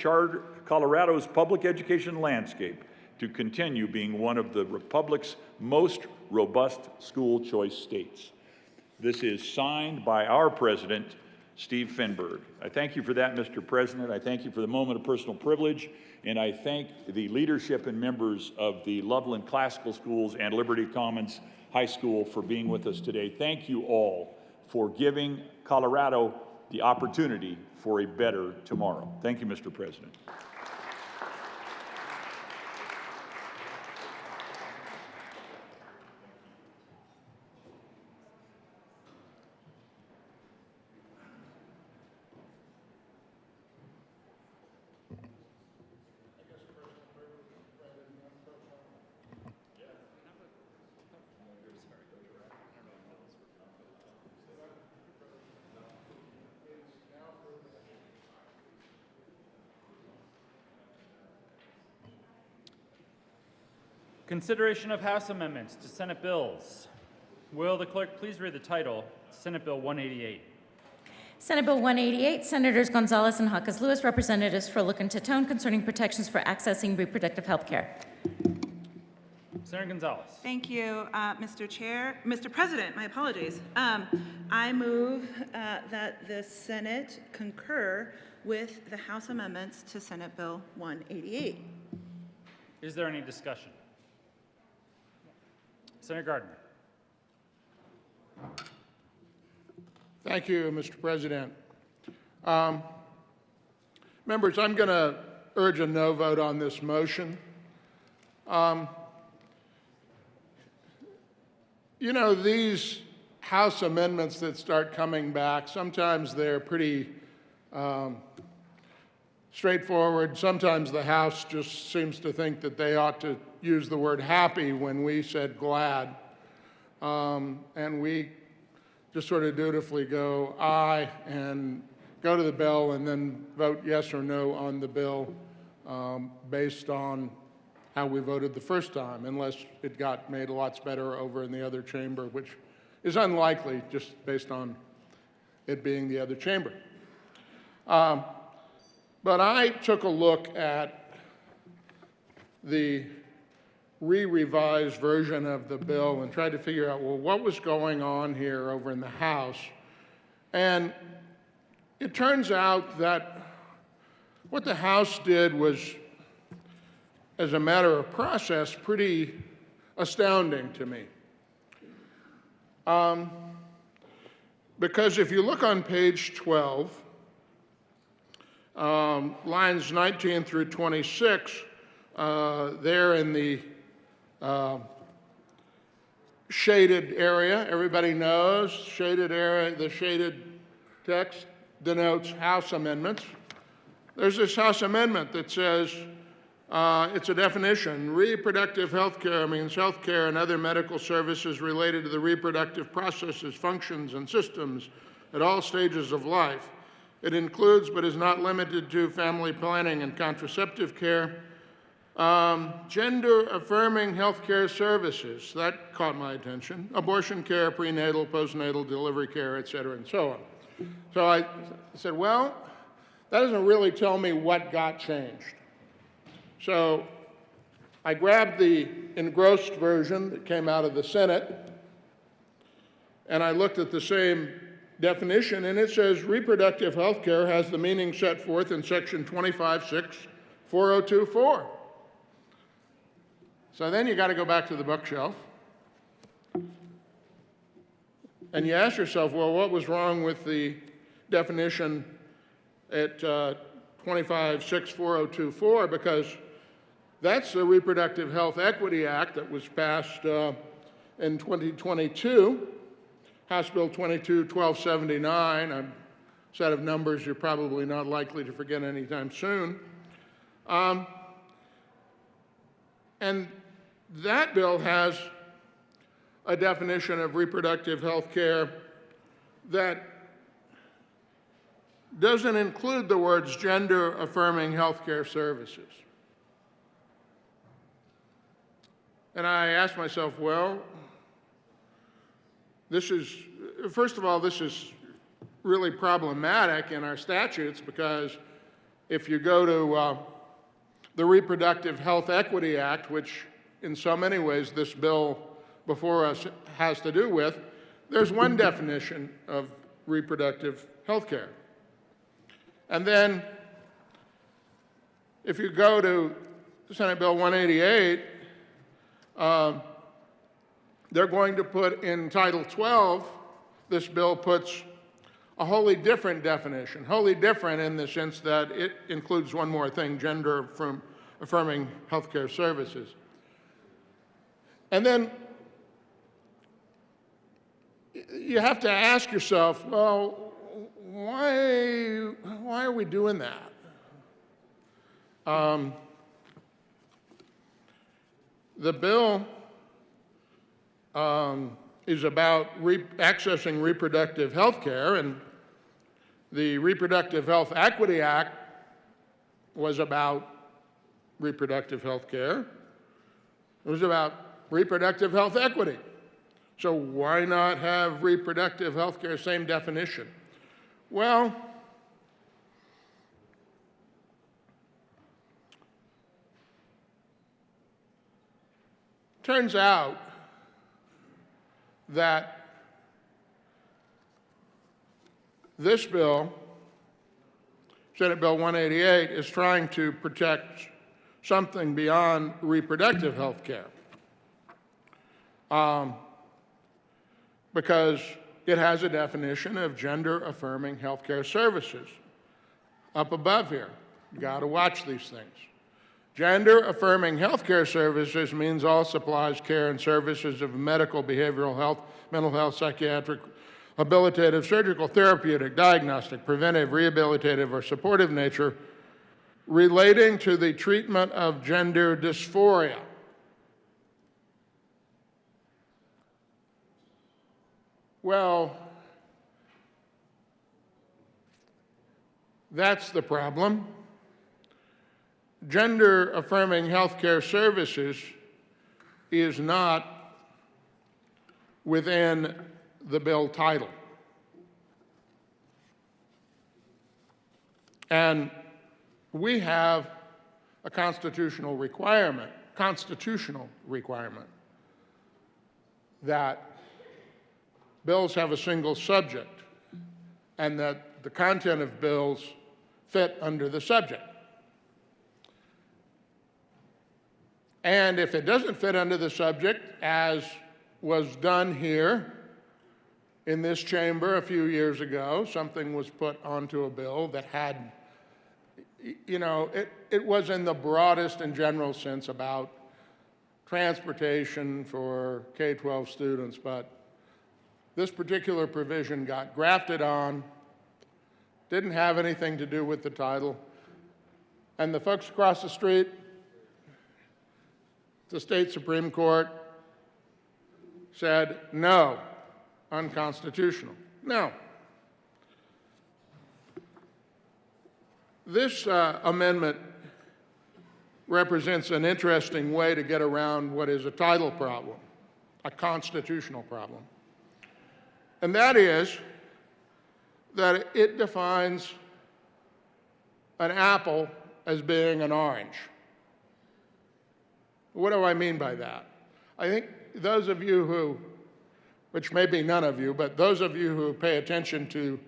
Colorado's public education landscape to continue being one of the Republic's most robust school choice states. This is signed by our president, Steve Finberg. I thank you for that, Mr. President. I thank you for the moment of personal privilege, and I thank the leadership and members of the Loveland Classical Schools and Liberty Commons High School for being with us today. Thank you all for giving Colorado the opportunity for a better tomorrow. Thank you, Mr. President. Consideration of House amendments to Senate bills. Will the clerk please read the title, Senate Bill 188? Senate Bill 188, Senators Gonzalez and Hawkes Lewis, representatives Froelich and Tatone, concerning protections for accessing reproductive health care. Senator Gonzalez. Thank you, Mr. President, my apologies. I move that the Senate concur with the House amendments to Senate Bill 188. Is there any discussion? Senator Gardner. Thank you, Mr. President. Members, I'm going to urge a no vote on this motion. You know, these House amendments that start coming back, sometimes they're pretty straightforward. Sometimes the House just seems to think that they ought to use the word happy when we said glad. And we just sort of dutifully go aye and go to the bill and then vote yes or no on the bill based on how we voted the first time, unless it got made lots better over in the other chamber, which is unlikely just based on it being the other chamber. But I took a look at the re-revised version of the bill and tried to figure out, well, what was going on here over in the House? And it turns out that what the House did was, as a matter of process, pretty astounding to me. Because if you look on page 12, lines 19 through 26, there in the shaded area, everybody knows, shaded area, the shaded text denotes House amendments. There's this House amendment that says, it's a definition. Reproductive health care means health care and other medical services related to the reproductive processes, functions, and systems at all stages of life. It includes, but is not limited to, family planning and contraceptive care, gender-affirming health care services. That caught my attention. Abortion care, prenatal, postnatal, delivery care, et cetera, and so on. So I said, well, that doesn't really tell me what got changed. So I grabbed the engrossed version that came out of the Senate, and I looked at the same definition, and it says reproductive health care has the meaning set forth in section 25.6.4024. So then you got to go back to the bookshelf, and you ask yourself, well, what was wrong with the definition at 25.6.4024? Because that's the Reproductive Health Equity Act that was passed in 2022, House Bill 22-1279, a set of numbers you're probably not likely to forget anytime soon. And that bill has a definition of reproductive health care that doesn't include the words gender-affirming health care services. And I asked myself, well, first of all, this is really problematic in our statutes, because if you go to the Reproductive Health Equity Act, which in so many ways this bill before us has to do with, there's one definition of reproductive health care. And then if you go to Senate Bill 188, they're going to put in Title 12, this bill puts a wholly different definition, wholly different in the sense that it includes one more thing, gender-affirming healthcare services. And then you have to ask yourself, well, why are we doing that? The bill is about accessing reproductive health care, and the Reproductive Health Equity Act was about reproductive health care. It was about reproductive health equity. So why not have reproductive health care, same definition? Well, turns out that this bill, Senate Bill 188, is trying to protect something beyond reproductive health care. Because it has a definition of gender-affirming health care services up above here. You got to watch these things. Gender-affirming health care services means all supplies, care, and services of medical, behavioral health, mental health, psychiatric, habilitative, surgical, therapeutic, diagnostic, preventive, rehabilitative, or supportive nature relating to the treatment of gender dysphoria. Well, that's the problem. Gender-affirming health care services is not within the bill title. And we have a constitutional requirement that bills have a single subject and that the content of bills fit under the subject. And if it doesn't fit under the subject, as was done here in this chamber a few years ago, something was put onto a bill that had, you know, it was in the broadest and general sense about transportation for K-12 students, but this particular provision got grafted on, didn't have anything to do with the title, and the folks across the street, the state Supreme Court, said no, unconstitutional. No. This amendment represents an interesting way to get around what is a title problem, a constitutional problem. And that is that it defines an apple as being an orange. What do I mean by that? I think those of you who, which may be none of you, but those of you who pay attention to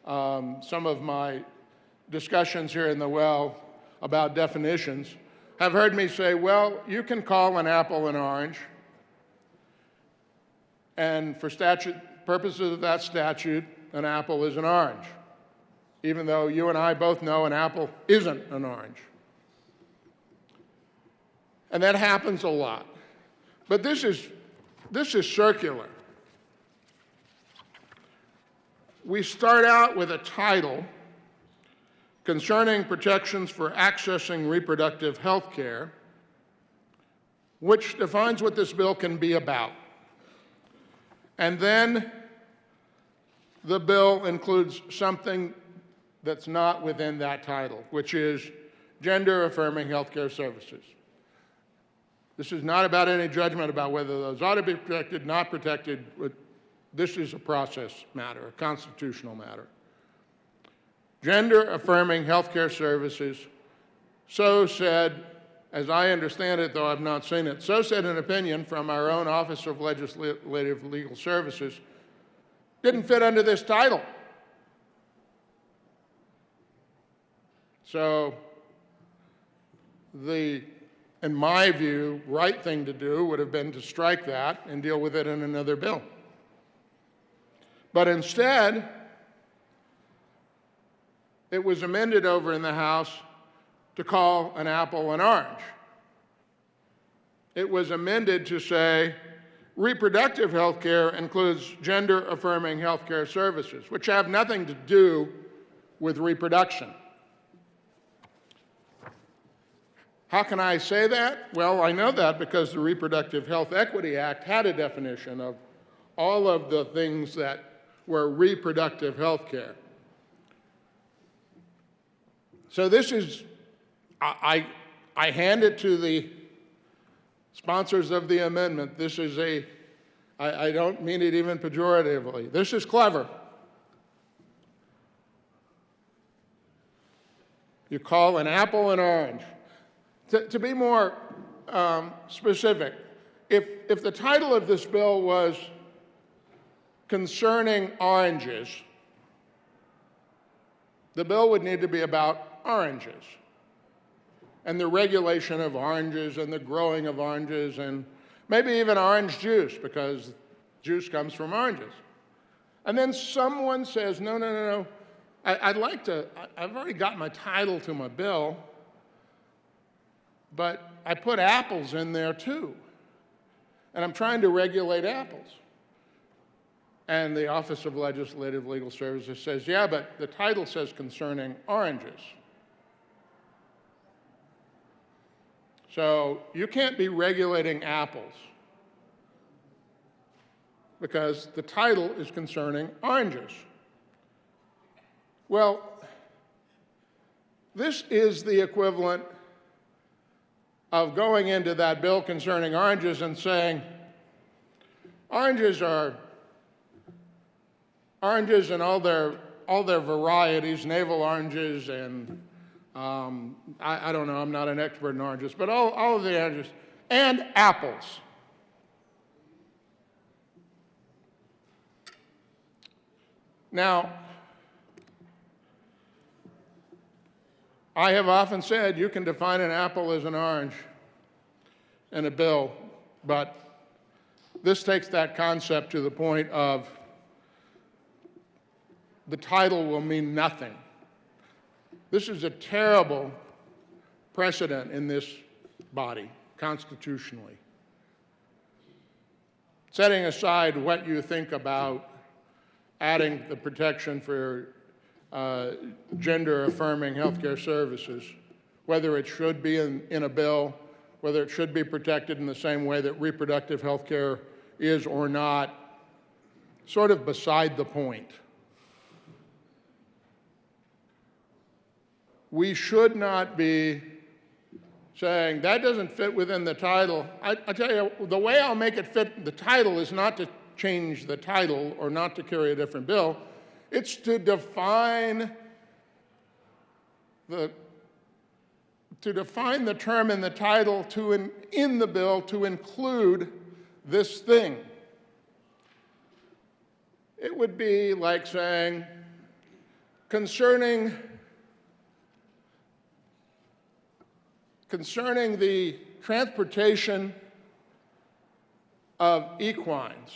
some of my discussions here in the well about definitions have heard me say, well, you can call an apple an orange, and for purposes of that statute, an apple is an orange, even though you and I both know an apple isn't an orange. And that happens a lot. But this is circular. We start out with a title concerning protections for accessing reproductive health care, which defines what this bill can be about. And then the bill includes something that's not within that title, which is gender-affirming health care services. This is not about any judgment about whether those ought to be protected, not protected. This is a process matter, a constitutional matter. Gender-affirming health care services, so said, as I understand it, though I've not seen it, so said an opinion from our own Office of Legislative Legal Services, didn't fit under this title. So in my view, right thing to do would have been to strike that and deal with it in another bill. But instead, it was amended over in the House to call an apple an orange. It was amended to say reproductive health care includes gender-affirming health care services, which have nothing to do with reproduction. How can I say that? Well, I know that because the Reproductive Health Equity Act had a definition of all of the things that were reproductive health care. So this is, I hand it to the sponsors of the amendment, this is I don't mean it even pejoratively, this is clever. You call an apple an orange. To be more specific, if the title of this bill was concerning oranges, the bill would need to be about oranges and the regulation of oranges and the growing of oranges and maybe even orange juice, because juice comes from oranges. And then someone says, no, no, no, no, I've already got my title to my bill, but I put apples in there too. And I'm trying to regulate apples. And the Office of Legislative Legal Services says, yeah, but the title says concerning oranges. So you can't be regulating apples because the title is concerning oranges. Well, this is the equivalent of going into that bill concerning oranges and saying, oranges and all their varieties, navel oranges and I don't know, I'm not an expert in oranges, but all of the oranges, and apples. Now, I have often said you can define an apple as an orange in a bill, but this takes that concept to the point of the title will mean nothing. This is a terrible precedent in this body, constitutionally. Setting aside what you think about adding the protection for gender-affirming healthcare services, whether it should be in a bill, whether it should be protected in the same way that reproductive health care is or not, sort of beside the point. We should not be saying, that doesn't fit within the title. I tell you, the way I'll make it fit the title is not to change the title or not to carry a different bill. It's to define the term in the title in the bill to include this thing. It would be like saying, concerning the transportation of equines.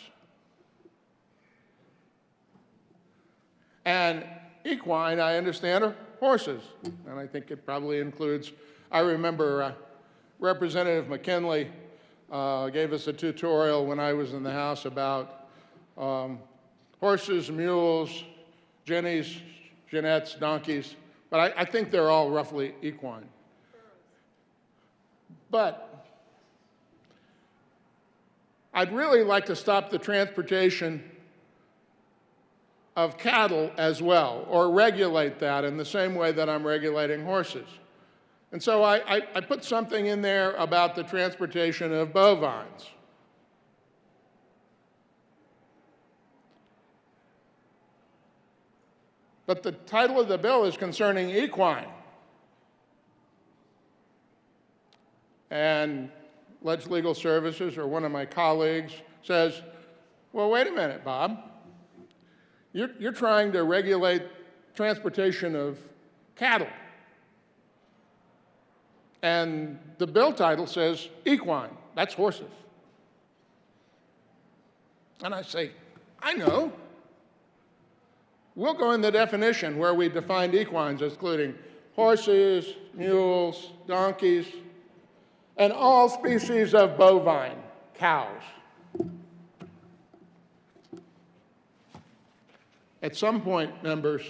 And equine, I understand, are horses. And I think it probably includes, I remember Representative McKinley gave us a tutorial when I was in the House about horses, mules, jennies, Jeanettes, donkeys, but I think they're all roughly equine. But I'd really like to stop the transportation of cattle as well, or regulate that in the same way that I'm regulating horses. And so I put something in there about the transportation of bovines. But the title of the bill is concerning equine. And Legal Services, or one of my colleagues, says, well, wait a minute, Bob. You're trying to regulate transportation of cattle. And the bill title says equine. That's horses. And I say, I know. We'll go in the definition where we defined equines as including horses, mules, donkeys, and all species of bovine, cows. At some point, members,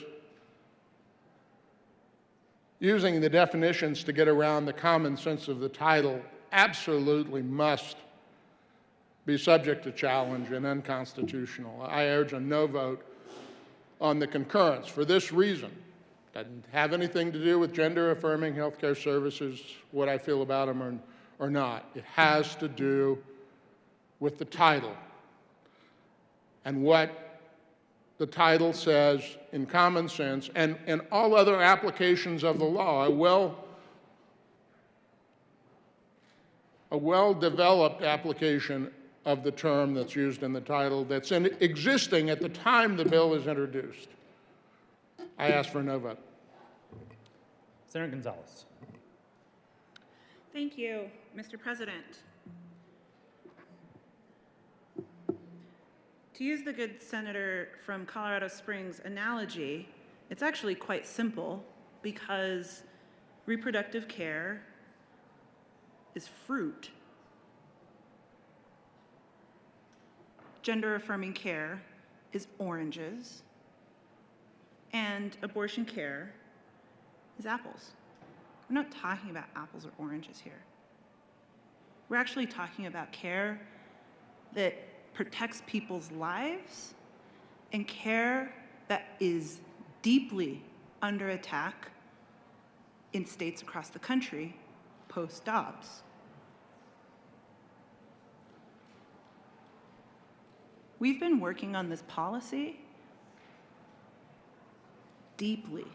using the definitions to get around the common sense of the title absolutely must be subject to challenge and unconstitutional. I urge a no vote on the concurrence for this reason. Doesn't have anything to do with gender-affirming healthcare services, what I feel about them or not. It has to do with the title and what the title says in common sense and all other applications of the law. A well-developed application of the term that's used in the title that's existing at the time the bill is introduced. I ask for no vote. Senator Gonzalez. Thank you, Mr. President. To use the good senator from Colorado Springs analogy, it's actually quite simple because reproductive care is fruit. Gender-affirming care is oranges. And abortion care is apples. We're not talking about apples or oranges here. We're actually talking about care that protects people's lives and care that is deeply under attack in states across the country post-Dobbs. We've been working on this policy deeply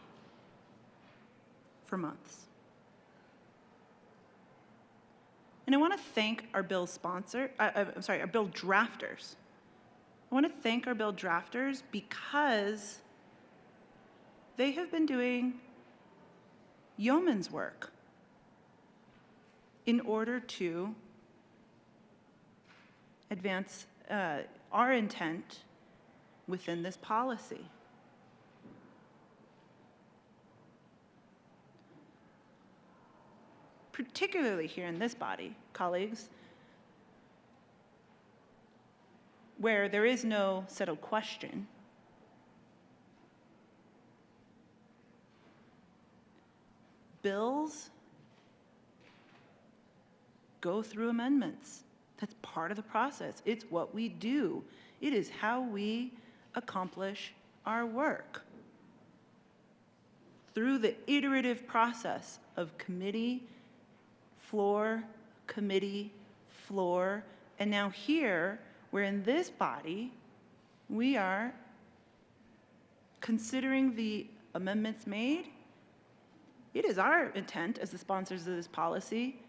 for months. And I want to thank our bill our bill drafters. I want to thank our bill drafters because they have been doing yeoman's work in order to advance our intent within this policy. Particularly here in this body, colleagues, where there is no settled question. Bills go through amendments. That's part of the process. It's what we do. It is how we accomplish our work. Through the iterative process of committee, floor, committee, floor, and now here, we're in this body, we are considering the amendments made. It is our intent as the sponsors of this policy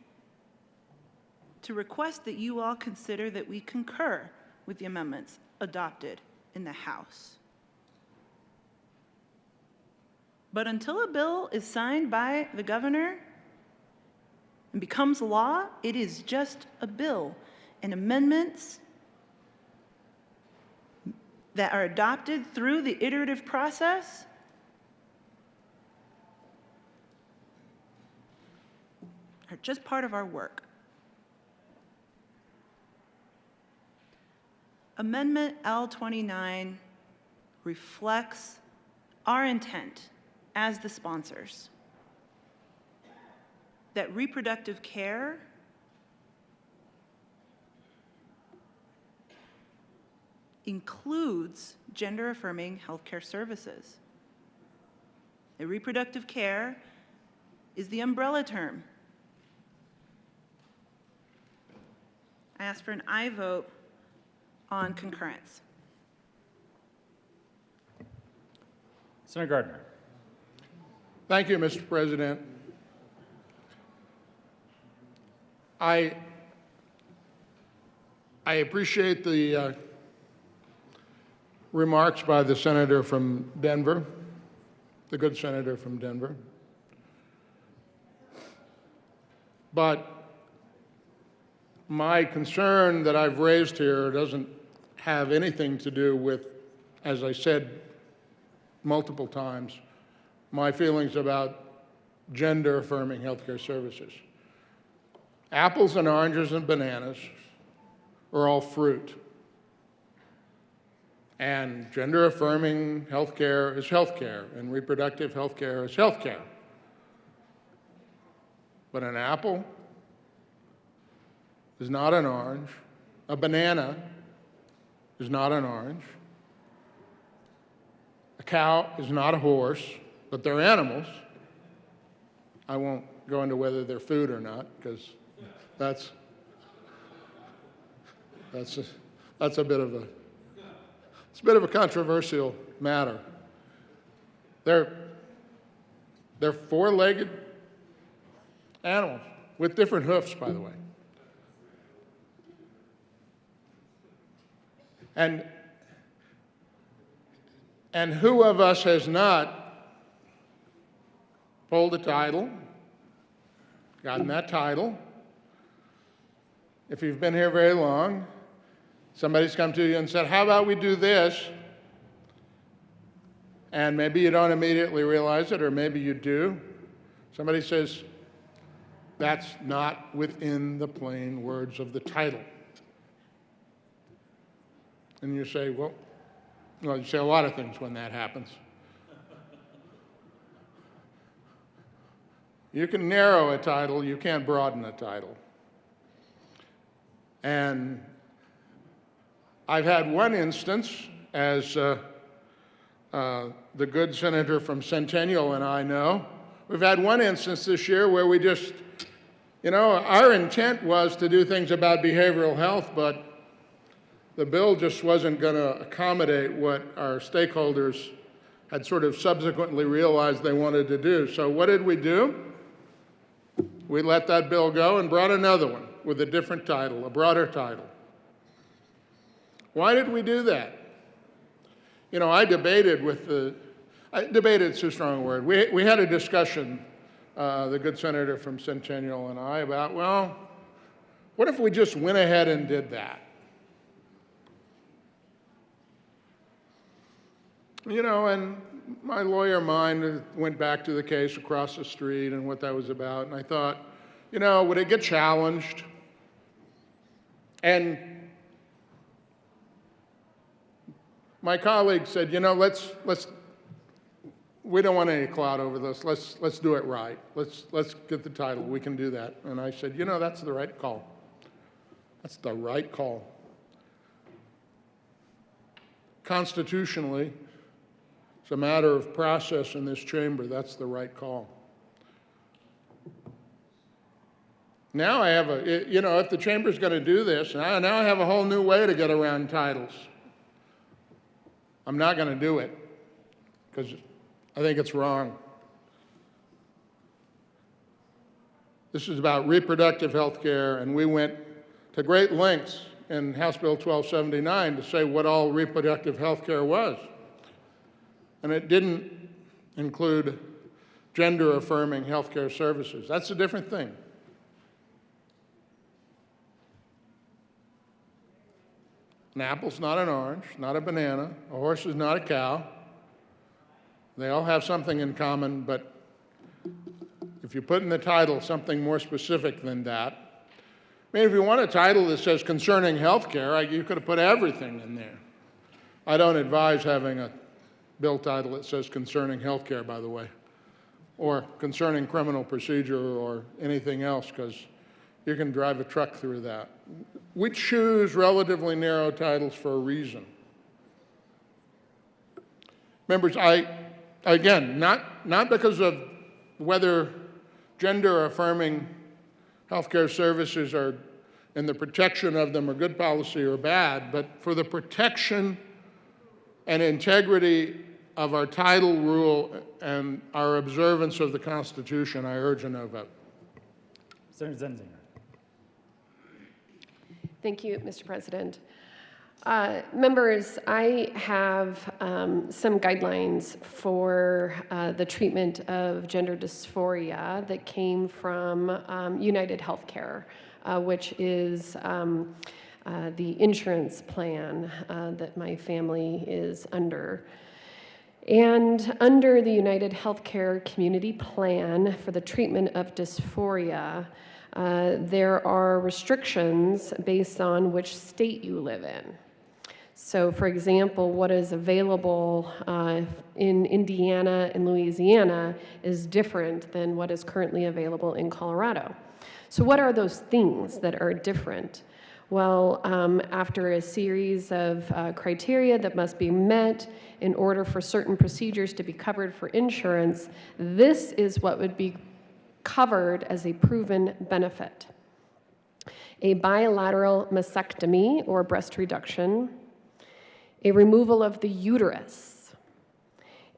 to request that you all consider that we concur with the amendments adopted in the House. But until a bill is signed by the governor and becomes law, it is just a bill. And amendments that are adopted through the iterative process are just part of our work. Amendment L29 reflects our intent as the sponsors that reproductive care includes gender-affirming healthcare services. The reproductive care is the umbrella term. I ask for an aye vote on concurrence. Senator Gardner. Thank you, Mr. President. I appreciate the remarks by the senator from Denver, the good senator from Denver. But my concern that I've raised here doesn't have anything to do with, as I said multiple times, my feelings about gender-affirming healthcare services. Apples and oranges and bananas are all fruit. And gender-affirming healthcare is healthcare, and reproductive healthcare is healthcare. But an apple is not an orange. A banana is not an orange. A cow is not a horse, but they're animals. I won't go into whether they're food or not, because That's a bit of a controversial matter. They're four-legged animals with different hoofs, by the way. And who of us has not pulled a title, gotten that title? If you've been here very long, somebody's come to you and said, how about we do this? And maybe you don't immediately realize it, or maybe you do. Somebody says, that's not within the plain words of the title. And you say, well, you say a lot of things when that happens. You can narrow a title, you can't broaden a title. And I've had one instance, as the good senator from Centennial and I know, we've had one instance this year where we just, our intent was to do things about behavioral health, but the bill just wasn't going to accommodate what our stakeholders had sort of subsequently realized they wanted to do. So what did we do? We let that bill go and brought another one with a different title, a broader title. Why did we do that? I debated debated too strong a word. We had a discussion, the good senator from Centennial and I, about, well, what if we just went ahead and did that? And my lawyer mind went back to the case across the street and what that was about, and I thought, would it get challenged? And my colleague said, we don't want any cloud over this. Let's do it right. Let's get the title. We can do that. And I said, that's the right call. That's the right call. Constitutionally, it's a matter of process in this chamber. That's the right call. Now I have if the chamber's going to do this, now I have a whole new way to get around titles. I'm not going to do it because I think it's wrong. This is about reproductive health care, and we went to great lengths in House Bill 1279 to say what all reproductive health care was. And it didn't include gender-affirming health care services. That's a different thing. An apple's not an orange, not a banana. A horse is not a cow. They all have something in common, but if you put in the title something more specific than that, if you want a title that says concerning health care, you could have put everything in there. I don't advise having a bill title that says concerning health care, by the way, or concerning criminal procedure or anything else, because you can drive a truck through that. We choose relatively narrow titles for a reason. Members, again, not because of whether gender-affirming healthcare services are, and the protection of them are good policy or bad, but for the protection and integrity of our title rule and our observance of the Constitution, I urge a no vote. Senator Zenzinger. Thank you, Mr. President. Members, I have some guidelines for the treatment of gender dysphoria that came from United Healthcare, which is the insurance plan that my family is under. And under the United Healthcare Community Plan for the treatment of dysphoria, there are restrictions based on which state you live in. So, for example, what is available in Indiana and Louisiana is different than what is currently available in Colorado. So what are those things that are different? Well, after a series of criteria that must be met in order for certain procedures to be covered for insurance, this is what would be covered as a proven benefit. a bilateral mastectomy or breast reduction, a removal of the uterus,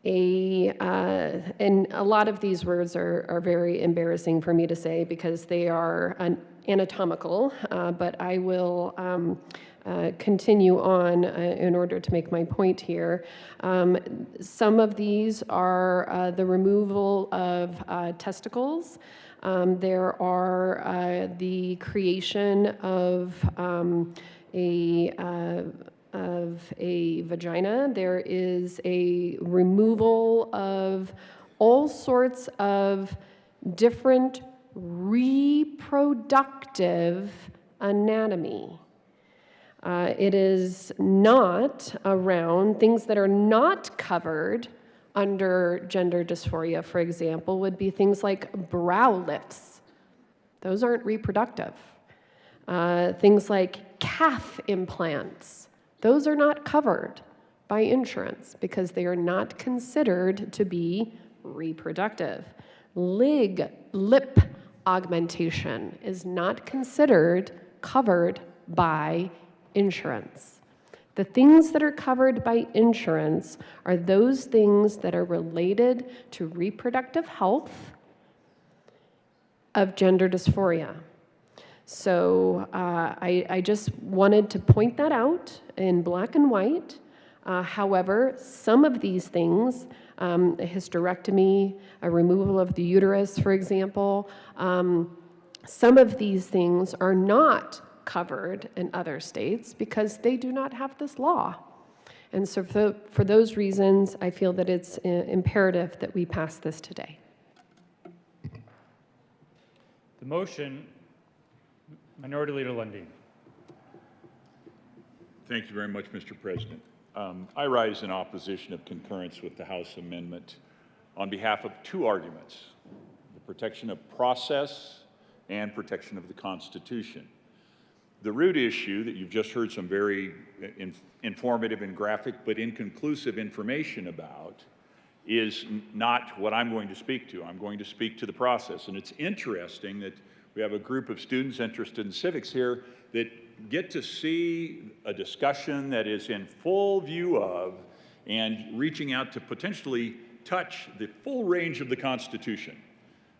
and a lot of these words are very embarrassing for me to say because they are anatomical, but I will continue on in order to make my point here. Some of these are the removal of testicles. There are the creation of a vagina. There is a removal of all sorts of different reproductive anatomy. It is not around things that are not covered under gender dysphoria, for example, would be things like brow lifts. Those aren't reproductive. Things like calf implants. Those are not covered by insurance because they are not considered to be reproductive. Lip augmentation is not considered covered by insurance. The things that are covered by insurance are those things that are related to reproductive health of gender dysphoria. So I just wanted to point that out in black and white. However, some of these things, a hysterectomy, a removal of the uterus, for example, some of these things are not covered in other states because they do not have this law. And so for those reasons, I feel that it's imperative that we pass this today. The motion, Minority Leader Lundin. Thank you very much, Mr. President. I rise in opposition of concurrence with the House amendment on behalf of two arguments: the protection of process and protection of the Constitution. The root issue that you've just heard some very informative and graphic but inconclusive information about is not what I'm going to speak to. I'm going to speak to the process. And it's interesting that we have a group of students interested in civics here that get to see a discussion that is in full view of and reaching out to potentially touch the full range of the Constitution.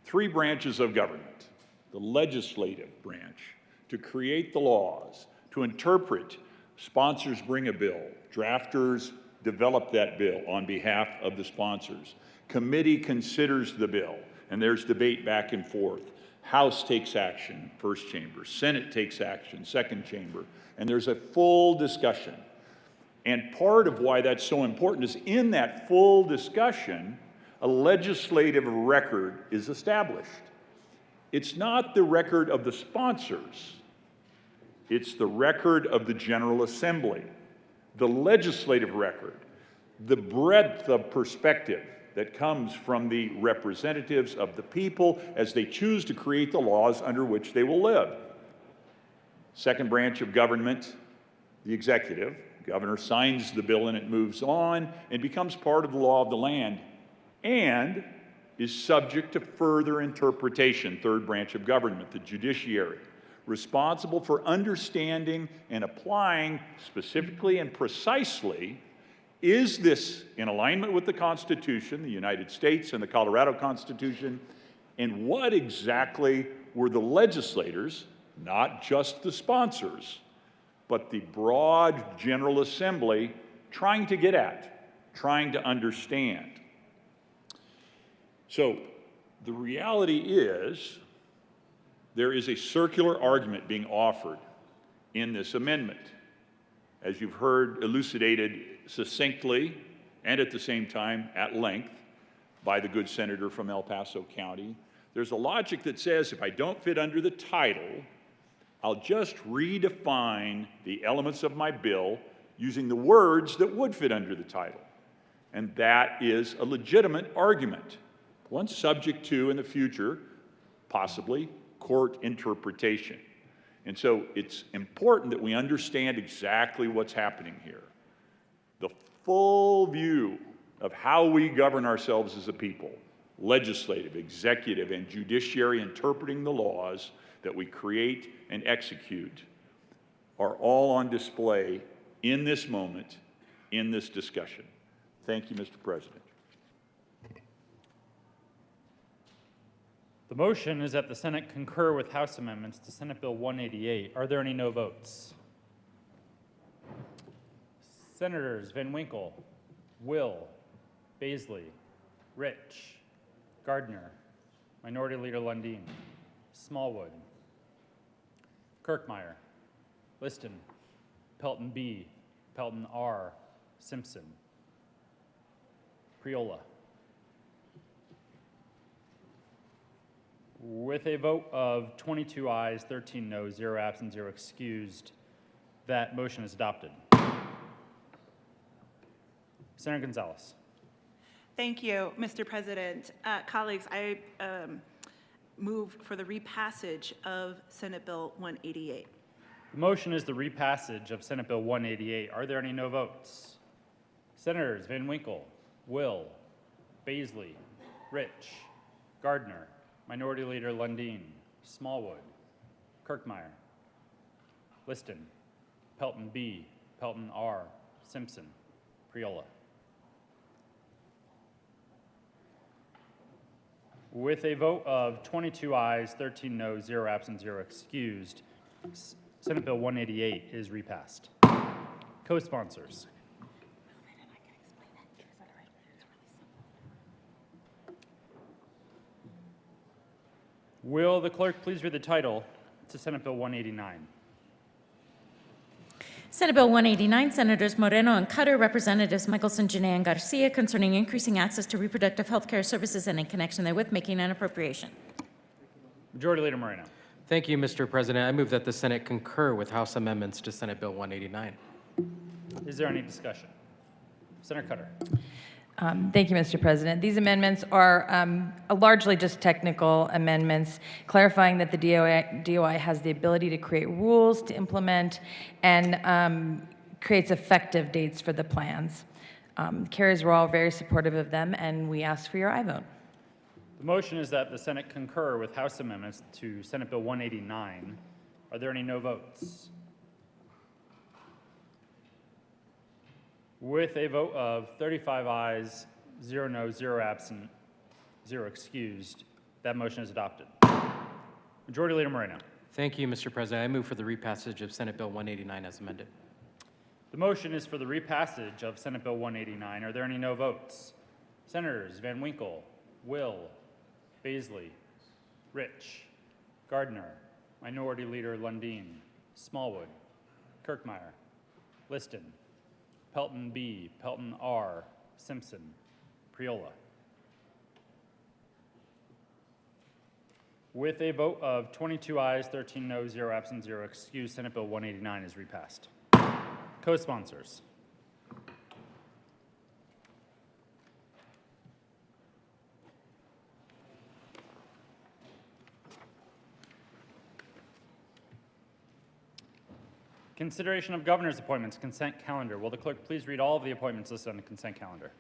Three branches of government: the legislative branch, to create the laws, to interpret. Sponsors bring a bill. Drafters develop that bill on behalf of the sponsors. Committee considers the bill, and there's debate back and forth. House takes action, first chamber. Senate takes action, second chamber. And there's a full discussion. And part of why that's so important is in that full discussion, a legislative record is established. It's not the record of the sponsors. It's the record of the General Assembly, the legislative record, the breadth of perspective that comes from the representatives of the people as they choose to create the laws under which they will live. Second branch of government, the executive. Governor signs the bill and it moves on and becomes part of the law of the land and is subject to further interpretation. Third branch of government, the judiciary, responsible for understanding and applying specifically and precisely, is this in alignment with the Constitution, the United States and the Colorado Constitution, and what exactly were the legislators, not just the sponsors, but the broad General Assembly trying to get at, trying to understand. So the reality is there is a circular argument being offered in this amendment. As you've heard elucidated succinctly and at the same time at length by the good senator from El Paso County, there's a logic that says if I don't fit under the title, I'll just redefine the elements of my bill using the words that would fit under the title. And that is a legitimate argument, one subject to, in the future, possibly, court interpretation. And so it's important that we understand exactly what's happening here. The full view of how we govern ourselves as a people, legislative, executive, and judiciary interpreting the laws that we create and execute are all on display in this moment, in this discussion. Thank you, Mr. President. The motion is that the Senate concur with House amendments to Senate Bill 188. Are there any no votes? Senators Van Winkle, Will, Baisley, Rich, Gardner, Minority Leader Lundin, Smallwood, Kirkmeyer, Liston, Pelton B, Pelton R, Simpson, Priola. With a vote of 22 ayes, 13 noes, 0 absent, 0 excused, that motion is adopted. Senator Gonzalez. Thank you, Mr. President. Colleagues, I move for the repassage of Senate Bill 188. The motion is the repassage of Senate Bill 188. Are there any no votes? Senators Van Winkle, Will, Baisley, Rich, Gardner, Minority Leader Lundin, Smallwood, Kirkmeyer, Liston, Pelton B, Pelton R, Simpson, Priola. With a vote of 22 ayes, 13 noes, 0 absent, 0 excused, Senate Bill 188 is repassed. Co-sponsors. Will the clerk please read the title to Senate Bill 189? Senate Bill 189, Senators Moreno and Cutter, Representatives Michelson, Janae, and Garcia, concerning increasing access to reproductive health care services and in connection therewith making an appropriation. Majority Leader Moreno. Thank you, Mr. President. I move that the Senate concur with House amendments to Senate Bill 189. Is there any discussion? Senator Cutter. Thank you, Mr. President. These amendments are largely just technical amendments, clarifying that the DOI has the ability to create rules to implement and creates effective dates for the plans. Carriers were all very supportive of them, and we ask for your aye vote. The motion is that the Senate concur with House amendments to Senate Bill 189. Are there any no votes? With a vote of 35 ayes, 0 noes, 0 absent, 0 excused, that motion is adopted. Majority Leader Moreno. Thank you, Mr. President. I move for the repassage of Senate Bill 189 as amended. The motion is for the repassage of Senate Bill 189. Are there any no votes? Senators Van Winkle, Will, Baisley, Rich, Gardner, Minority Leader Lundin, Smallwood, Kirkmeyer, Liston, Pelton B, Pelton R, Simpson, Priola. With a vote of 22 ayes, 13 noes, 0 absent, 0 excused, Senate Bill 189 is repassed. Co-sponsors. Consideration of governor's appointments, consent calendar. Will the clerk please read all of the appointments listed on the consent calendar?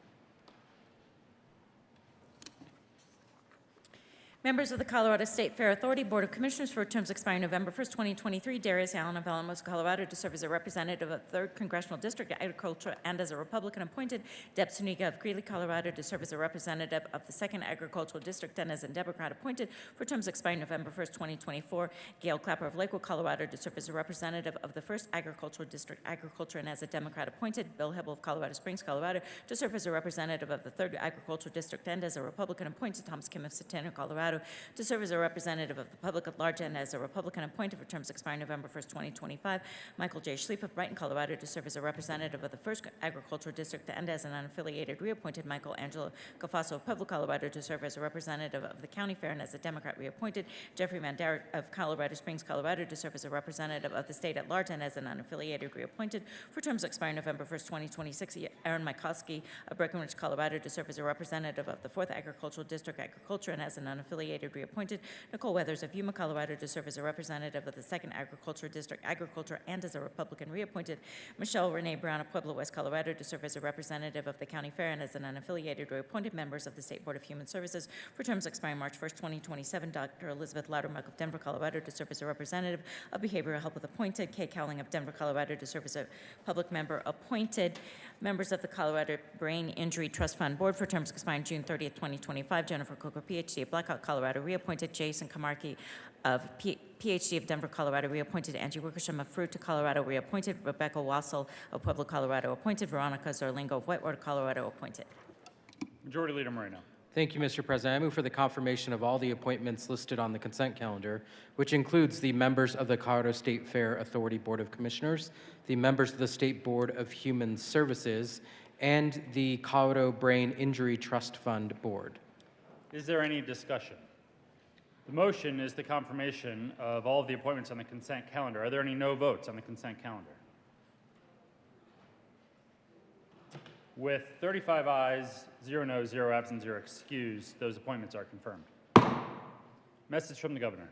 Members of the Colorado State Fair Authority Board of Commissioners for terms expiring November 1st, 2023. Darius Allen of Alamos, Colorado, to serve as a representative of 3rd Congressional District Agriculture and as a Republican appointed. Deb Suniga of Greeley, Colorado, to serve as a representative of the 2nd Agricultural District and as a Democrat appointed for terms expiring November 1st, 2024. Gail Clapper of Lakewood, Colorado, to serve as a representative of the 1st Agricultural District Agriculture and as a Democrat appointed. Bill Hebel of Colorado Springs, Colorado, to serve as a representative of the 3rd Agricultural District and as a Republican appointed. Thomas Kim of Centennial, Colorado, to serve as a representative of the public at large and as a Republican appointed for terms expiring November 1st, 2025. Michael J. Schleep of Brighton, Colorado, to serve as a representative of the 1st Agricultural District and as an unaffiliated reappointed. Michael Angelo Gafaso of Pueblo, Colorado, to serve as a representative of the County Fair and as a Democrat reappointed. Jeffrey Mandarich of Colorado Springs, Colorado, to serve as a representative of the state at large and as an unaffiliated reappointed for terms expiring November 1st, 2026. Aaron Mykowski of Breckenridge, Colorado, to serve as a representative of the 4th Agricultural District Agriculture and as an unaffiliated unaffiliated, reappointed Nicole Weathers of Yuma, Colorado, to serve as a representative of the 2nd Agriculture District Agriculture and as a Republican, reappointed Michelle Renee Brown of Pueblo, West Colorado, to serve as a representative of the county fair and as an unaffiliated, reappointed members of the State Board of Human Services for terms expiring March 1st, 2027. Dr. Elizabeth Loudermilk of Denver, Colorado, to serve as a representative of Behavioral Health, appointed. Kay Cowling of Denver, Colorado, to serve as a public member, appointed. Members of the Colorado Brain Injury Trust Fund Board for terms expiring June 30th, 2025. Jennifer Coker, PhD of Blackhawk, Colorado, reappointed. Jason Kamarki of PhD of Denver, Colorado, reappointed. Angie Wickersham of Fruita, Colorado, reappointed. Rebecca Wassel of Pueblo, Colorado, appointed. Veronica Zarlingo of Whitewater, Colorado, appointed. Majority Leader Moreno. Thank you, Mr. President. I move for the confirmation of all the appointments listed on the consent calendar, which includes the members of the Colorado State Fair Authority Board of Commissioners, the members of the State Board of Human Services, and the Colorado Brain Injury Trust Fund Board. Is there any discussion? The motion is the confirmation of all of the appointments on the consent calendar. Are there any no votes on the consent calendar? With 35 ayes, 0 noes, 0 absent, 0 excused, those appointments are confirmed. Message from the governor.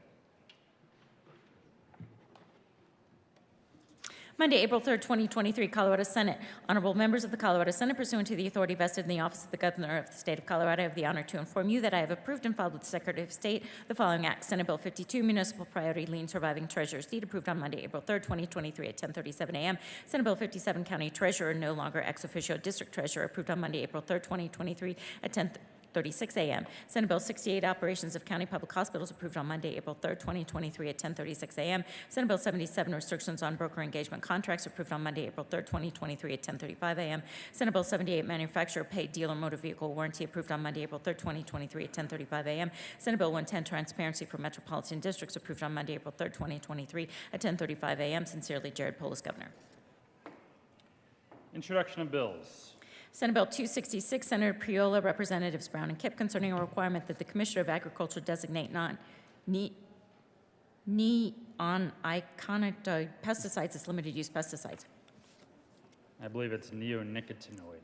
Monday, April 3rd, 2023, Colorado Senate. Honorable members of the Colorado Senate, pursuant to the authority vested in the office of the Governor of the State of Colorado, I have the honor to inform you that I have approved and filed with the Secretary of State the following act. Senate Bill 52, Municipal Priority Lien Surviving Treasurer's Deed, approved on Monday, April 3rd, 2023 at 10:37 a.m. Senate Bill 57, County Treasurer, no longer ex officio District Treasurer, approved on Monday, April 3rd, 2023 at 10:36 a.m. Senate Bill 68, Operations of County Public Hospitals, approved on Monday, April 3rd, 2023 at 10:36 a.m. Senate Bill 77, Restrictions on Broker Engagement Contracts, approved on Monday, April 3rd, 2023 at 10:35 a.m. Senate Bill 78, Manufacturer Paid Dealer Motor Vehicle Warranty, approved on Monday, April 3rd, 2023 at 10:35 a.m. Senate Bill 110, Transparency for Metropolitan Districts, approved on Monday, April 3rd, 2023 at 10:35 a.m. Sincerely, Jared Polis, Governor. Introduction of bills. Senate Bill 266, Senator Priola, Representatives Brown and Kipp, concerning a requirement that the Commissioner of Agriculture designate neonicotinoid pesticides as limited-use pesticides. I believe it's neonicotinoid.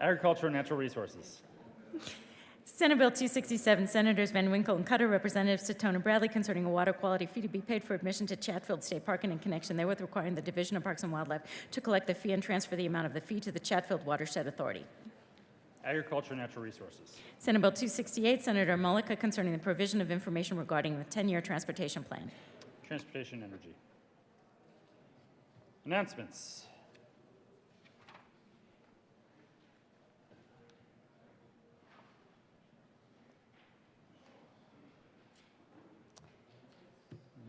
Agriculture and Natural Resources. Senate Bill 267, Senators Van Winkle and Cutter, Representatives Satone and Bradley, concerning a water quality fee to be paid for admission to Chatfield State Park and in connection therewith requiring the Division of Parks and Wildlife to collect the fee and transfer the amount of the fee to the Chatfield Watershed Authority. Agriculture and Natural Resources. Senate Bill 268, Senator Mullica, concerning the provision of information regarding the 10-year transportation plan. Transportation and Energy. Announcements.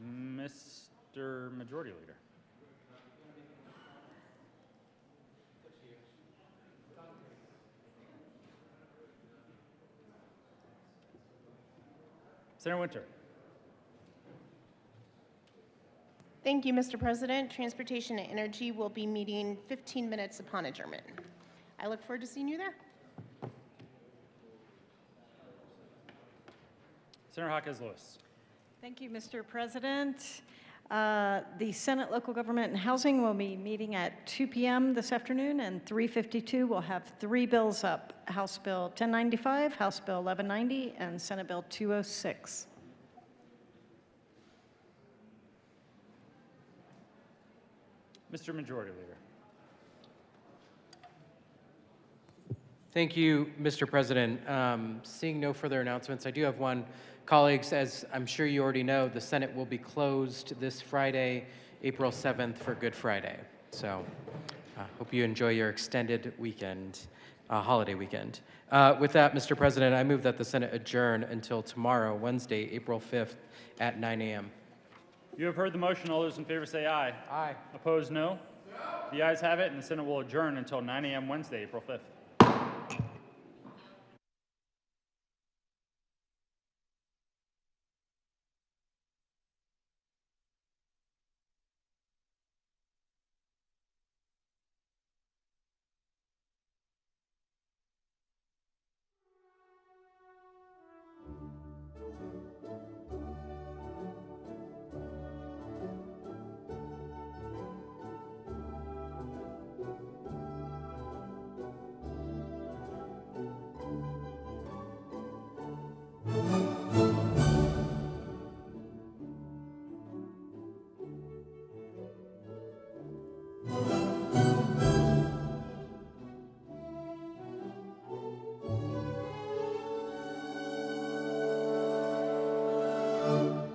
Mr. Majority Leader. Senator Winter. Thank you, Mr. President. Transportation and Energy will be meeting 15 minutes upon adjournment. I look forward to seeing you there. Senator Jaquez Lewis. Thank you, Mr. President. The Senate Local Government and Housing will be meeting at 2 p.m. this afternoon, and 3:52 will have 3 bills up: House Bill 1095, House Bill 1190, and Senate Bill 206. Mr. Majority Leader. Thank you, Mr. President. Seeing no further announcements, I do have one. Colleagues, as I'm sure you already know, the Senate will be closed this Friday, April 7th, for Good Friday. So hope you enjoy your extended weekend, holiday weekend. With that, Mr. President, I move that the Senate adjourn until tomorrow, Wednesday, April 5th at 9 a.m. You have heard the motion. All those in favor say aye. Aye. Opposed, no. The ayes have it, and the Senate will adjourn until 9 a.m. Wednesday, April 5th. adjourned.